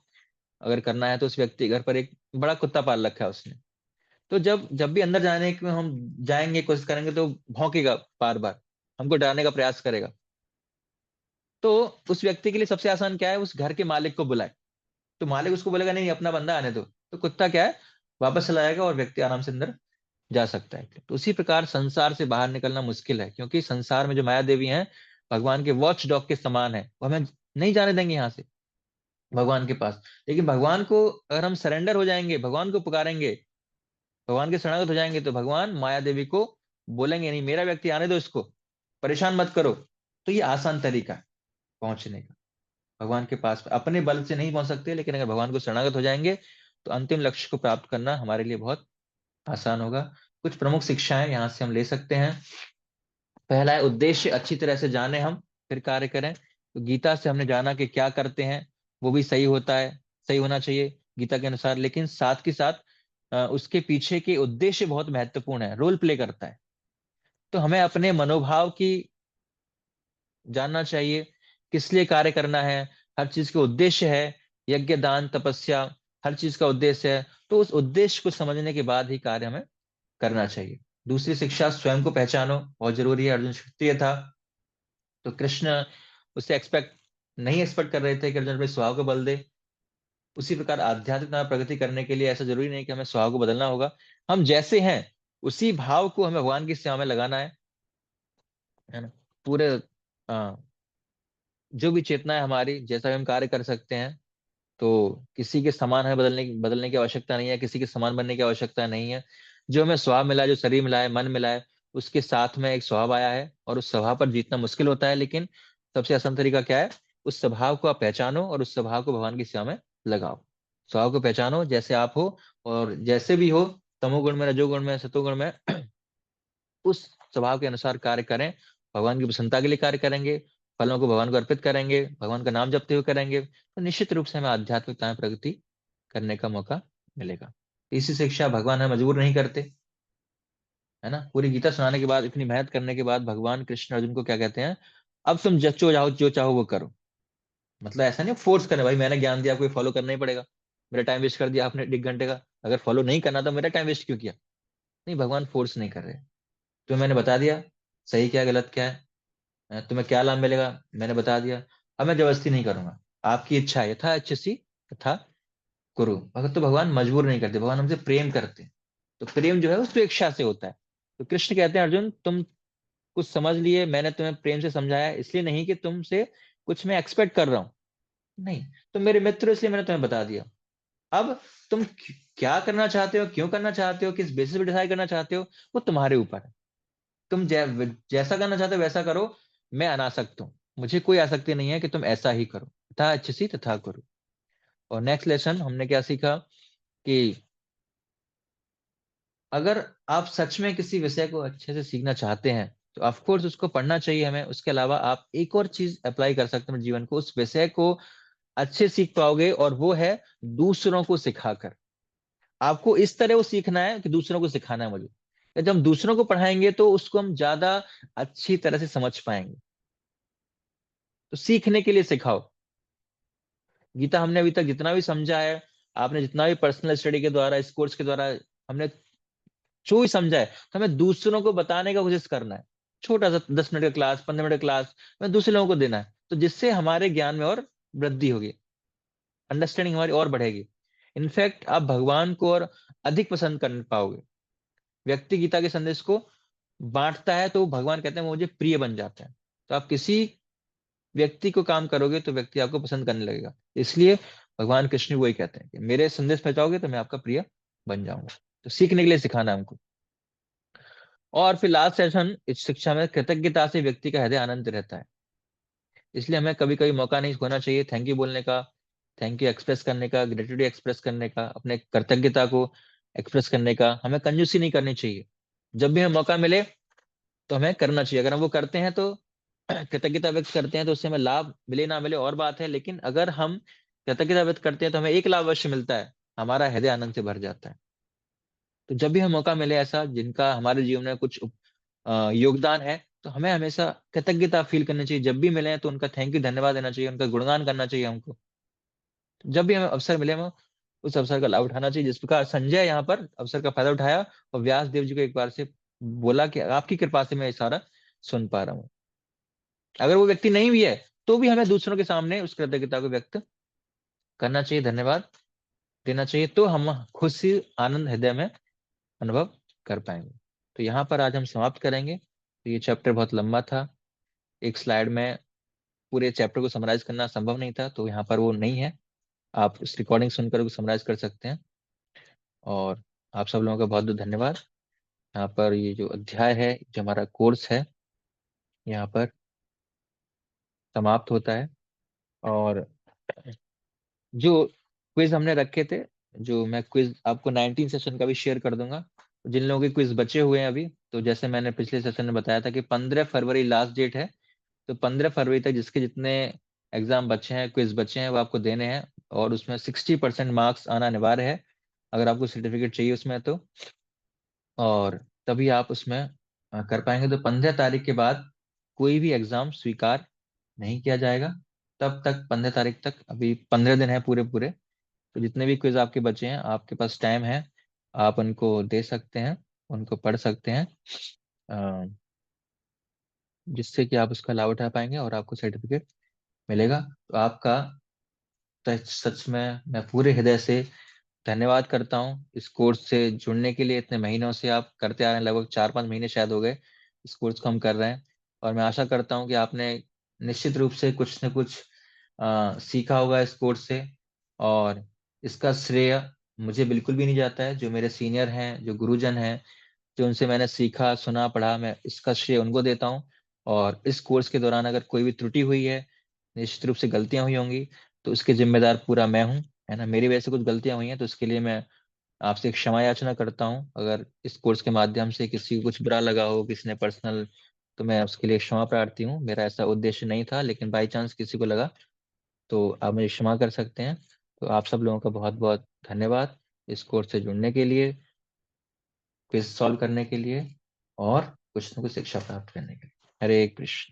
[SPEAKER 1] अगर करना है तो उस व्यक्ति के घर पर एक बड़ा कुत्ता पाल रखा है उसने। तो जब जब भी अंदर जाने की हम जाएंगे, कोशिश करेंगे, तो भौंकेगा बार बार, हमको डराने का प्रयास करेगा। तो उस व्यक्ति के लिए सबसे आसान क्या है, उस घर के मालिक को बुलाए। तो मालिक उसको बोलेगा नहीं, अपना बंदा आने दो, तो कुत्ता क्या है, वापस चला जाएगा और व्यक्ति आराम से अंदर जा सकता है। तो उसी प्रकार संसार से बाहर निकलना मुश्किल है, क्योंकि संसार में जो माया देवी हैं भगवान के वॉच डॉग के समान है, वो हमें नहीं जाने देंगे यहाँ से भगवान के पास। लेकिन भगवान को अगर हम सरेंडर हो जाएंगे, भगवान को पुकारेंगे, भगवान के शरणागत हो जाएंगे, तो भगवान माया देवी को बोलेंगे नहीं, मेरा व्यक्ति आने दो, इसको परेशान मत करो। तो ये आसान तरीका है पहुंचने का भगवान के पास। अपने बल से नहीं पहुंच सकते, लेकिन अगर भगवान को शरणागत हो जाएंगे तो अंतिम लक्ष्य को प्राप्त करना हमारे लिए बहुत आसान होगा। कुछ प्रमुख शिक्षाएं यहाँ से हम ले सकते हैं। पहला है उद्देश्य अच्छी तरह से जाने हम, फिर कार्य करें। तो गीता से हमने जाना कि क्या करते हैं वो भी सही होता है, सही होना चाहिए गीता के अनुसार, लेकिन साथ के साथ उसके पीछे के उद्देश्य बहुत महत्वपूर्ण है, रोल प्ले करता है। तो हमें अपने मनोभाव की जानना चाहिए, किस लिए कार्य करना है, हर चीज के उद्देश्य है, यज्ञ दान तपस्या, हर चीज का उद्देश्य है। तो उस उद्देश्य को समझने के बाद ही कार्य हमें करना चाहिए। दूसरी शिक्षा, स्वयं को पहचानो, बहुत जरूरी है। अर्जुन क्षत्रिय था, तो कृष्ण उससे नहीं एक्सपेक्ट कर रहे थे कि अर्जुन अपने स्वभाव को बदल दे। उसी प्रकार आध्यात्मिक में प्रगति करने के लिए ऐसा जरूरी नहीं कि हमें स्वभाव को बदलना होगा, हम जैसे हैं उसी भाव को हमें भगवान की सेवा में लगाना है ना। पूरे जो भी चेतना है हमारी, जैसा भी हम कार्य कर सकते हैं, तो किसी के समान हमें बदलने की आवश्यकता नहीं है, किसी के समान बनने की आवश्यकता नहीं है। जो हमें स्वभाव मिला है, जो शरीर मिला है, मन मिला है, उसके साथ में एक स्वभाव आया है, और उस स्वभाव पर जीतना मुश्किल होता है, लेकिन सबसे आसान तरीका क्या है, उस स्वभाव को आप पहचानो और उस स्वभाव को भगवान की सेवा में लगाओ। स्वभाव को पहचानो जैसे आप हो, और जैसे भी हो, तमोगुण में, रजोगुण में, सतोगुण में, उस स्वभाव के अनुसार कार्य करें। भगवान की प्रसन्नता के लिए कार्य करेंगे, फलों को भगवान को अर्पित करेंगे, भगवान का नाम जपते हुए करेंगे, तो निश्चित रूप से हमें आध्यात्मिकता में प्रगति करने का मौका मिलेगा। इसी शिक्षा भगवान हमें मजबूर नहीं करते, है ना। पूरी गीता सुनाने के बाद, इतनी मेहनत करने के बाद, भगवान कृष्ण अर्जुन को क्या कहते हैं, अब तुम जो चाहो, जो चाहो वो करो। मतलब ऐसा नहीं फोर्स करना, भाई मैंने ज्ञान दिया, आपको फॉलो करना ही पड़ेगा, मेरा टाइम वेस्ट कर दिया आपने 1 घंटे का, अगर फॉलो नहीं करना तो मेरा टाइम वेस्ट क्यों किया। नहीं, भगवान फोर्स नहीं कर रहे। तो मैंने बता दिया सही क्या गलत क्या है, तुम्हें क्या लाभ मिलेगा, मैंने बता दिया। अब मैं जबरदस्ती नहीं करूंगा, आपकी इच्छा है, यथा इच्छसि तथा कुरु। भगत तो भगवान मजबूर नहीं करते, भगवान हमसे प्रेम करते हैं। तो प्रेम जो है उस स्वेच्छा से होता है। तो कृष्ण कहते हैं अर्जुन, तुम कुछ समझ लिए, मैंने तुम्हें प्रेम से समझाया, इसलिए नहीं कि तुमसे कुछ मैं एक्सपेक्ट कर रहा हूं, नहीं, तुम मेरे मित्र हो, इसलिए मैंने तुम्हें बता दिया। अब तुम क्या करना चाहते हो, क्यों करना चाहते हो, किस बेसिस पे डिसाइड करना चाहते हो, वो तुम्हारे ऊपर है। तुम जैसा करना चाहते हो वैसा करो, मैं अनासक्त हूँ, मुझे कोई आसक्ति नहीं है कि तुम ऐसा ही करो, तथा अच्छी तथा करो। और नेक्स्ट लेसन हमने क्या सीखा कि अगर आप सच में किसी विषय को अच्छे से सीखना चाहते हैं तो ऑफ कोर्स उसको पढ़ना चाहिए हमें। उसके अलावा आप एक और चीज अप्लाई कर सकते हैं अपने जीवन को, उस विषय को अच्छे सीख पाओगे, और वो है दूसरों को सिखाकर। आपको इस तरह वो सीखना है कि दूसरों को सिखाना है मुझे। जब हम दूसरों को पढ़ाएंगे तो उसको हम ज्यादा अच्छी तरह से समझ पाएंगे। तो सीखने के लिए सिखाओ। गीता हमने अभी तक जितना भी समझा है, आपने जितना भी पर्सनल स्टडी के द्वारा, इस कोर्स के द्वारा हमने जो भी समझा है, तो हमें दूसरों को बताने का कोशिश करना है। छोटा सा 10 मिनट का क्लास, 15 मिनट का क्लास हमें दूसरे लोगों को देना है, तो जिससे हमारे ज्ञान में और वृद्धि होगी, अंडरस्टैंडिंग हमारी और बढ़ेगी। इनफैक्ट आप भगवान को और अधिक पसंद कर पाओगे। व्यक्ति गीता के संदेश को बांटता है तो भगवान कहते हैं वो मुझे प्रिय बन जाता है। तो आप किसी व्यक्ति को काम करोगे तो व्यक्ति आपको पसंद करने लगेगा। इसलिए भगवान कृष्ण वही कहते हैं कि मेरे संदेश पहुंचाओगे तो मैं आपका प्रिय बन जाऊंगा। तो सीखने के लिए सिखाना है हमको। और फिर लास्ट सेशन इस शिक्षा में कृतज्ञता से व्यक्ति का हृदय आनंद रहता है। इसलिए हमें कभी कभी मौका नहीं खोना चाहिए थैंक यू बोलने का, थैंक यू एक्सप्रेस करने का, ग्रेटिट्यूड एक्सप्रेस करने का, अपने कृतज्ञता को एक्सप्रेस करने का। हमें कंजूसी नहीं करनी चाहिए। जब भी हमें मौका मिले तो हमें करना चाहिए। अगर हम वो करते हैं तो कृतज्ञता व्यक्त करते हैं तो उससे हमें लाभ मिले ना मिले और बात है, लेकिन अगर हम कृतज्ञता व्यक्त करते हैं तो हमें एक लाभ अवश्य मिलता है, हमारा हृदय आनंद से भर जाता है। तो जब भी हमें मौका मिले ऐसा जिनका हमारे जीवन में कुछ योगदान है, तो हमें हमेशा कृतज्ञता फील करनी चाहिए। जब भी मिले तो उनका थैंक यू धन्यवाद देना चाहिए, उनका गुणगान करना चाहिए हमको। जब भी हमें अवसर मिले हमें उस अवसर का लाभ उठाना चाहिए। जिस प्रकार संजय यहाँ पर अवसर का फायदा उठाया और व्यास देव जी को एक बार से बोला कि आपकी कृपा से मैं ये सारा सुन पा रहा हूँ। अगर वो व्यक्ति नहीं भी है तो भी हमें दूसरों के सामने उस कृतज्ञता को व्यक्त करना चाहिए, धन्यवाद देना चाहिए, तो हम खुशी आनंद हृदय में अनुभव कर पाएंगे। तो यहाँ पर आज हम समाप्त करेंगे। तो ये चैप्टर बहुत लंबा था, एक स्लाइड में पूरे चैप्टर को समराइज करना संभव नहीं था, तो यहाँ पर वो नहीं है। आप इस रिकॉर्डिंग सुनकर समराइज कर सकते हैं। और आप सब लोगों का बहुत बहुत धन्यवाद। यहाँ पर ये जो अध्याय है, जो हमारा कोर्स है, यहाँ पर समाप्त होता है। और जो क्विज हमने रखे थे, जो मैं क्विज आपको 19 सेशन का भी शेयर कर दूंगा। जिन लोगों के क्विज बचे हुए हैं अभी, तो जैसे मैंने पिछले सेशन में बताया था कि 15 फरवरी लास्ट डेट है। तो 15 फरवरी तक जिसके जितने एग्जाम बचे हैं, क्विज बचे हैं, वो आपको देने हैं। और उसमें 60% मार्क्स आना अनिवार्य है अगर आपको सर्टिफिकेट चाहिए उसमें तो। और तभी आप उसमें कर पाएंगे। तो 15 तारीख के बाद कोई भी एग्जाम स्वीकार नहीं किया जाएगा। तब तक 15 तारीख तक अभी 15 दिन है पूरे पूरे। तो जितने भी क्विज आपके बचे हैं, आपके पास टाइम है, आप उनको दे सकते हैं, उनको पढ़ सकते हैं, अ, जिससे कि आप उसका लाभ उठा पाएंगे और आपको सर्टिफिकेट मिलेगा। तो आपका सच में मैं पूरे हृदय से धन्यवाद करता हूँ इस कोर्स से जुड़ने के लिए। इतने महीनों से आप करते आ रहे हैं, लगभग 4-5 महीने शायद हो गए इस कोर्स को हम कर रहे हैं। और मैं आशा करता हूँ कि आपने निश्चित रूप से कुछ न कुछ सीखा होगा इस कोर्स से। और इसका श्रेय मुझे बिल्कुल भी नहीं जाता है। जो मेरे सीनियर हैं, जो गुरुजन हैं, जो उनसे मैंने सीखा सुना पढ़ा, मैं इसका श्रेय उनको देता हूँ। और इस कोर्स के दौरान अगर कोई भी त्रुटि हुई है, निश्चित रूप से गलतियां हुई होंगी, तो उसके जिम्मेदार पूरा मैं हूँ, है ना। मेरी वजह से कुछ गलतियां हुई हैं तो उसके लिए मैं आपसे एक क्षमा याचना करता हूँ। अगर इस कोर्स के माध्यम से किसी को कुछ बुरा लगा हो, किसी ने पर्सनल, तो मैं उसके लिए क्षमा प्रार्थी हूँ। मेरा ऐसा उद्देश्य नहीं था, लेकिन बाई चांस किसी को लगा तो आप मुझे क्षमा कर सकते हैं। तो आप सब लोगों का बहुत बहुत धन्यवाद इस कोर्स से जुड़ने के लिए, क्विज सॉल्व करने के लिए, और कुछ न कुछ शिक्षा प्राप्त करने के लिए। हरे कृष्ण।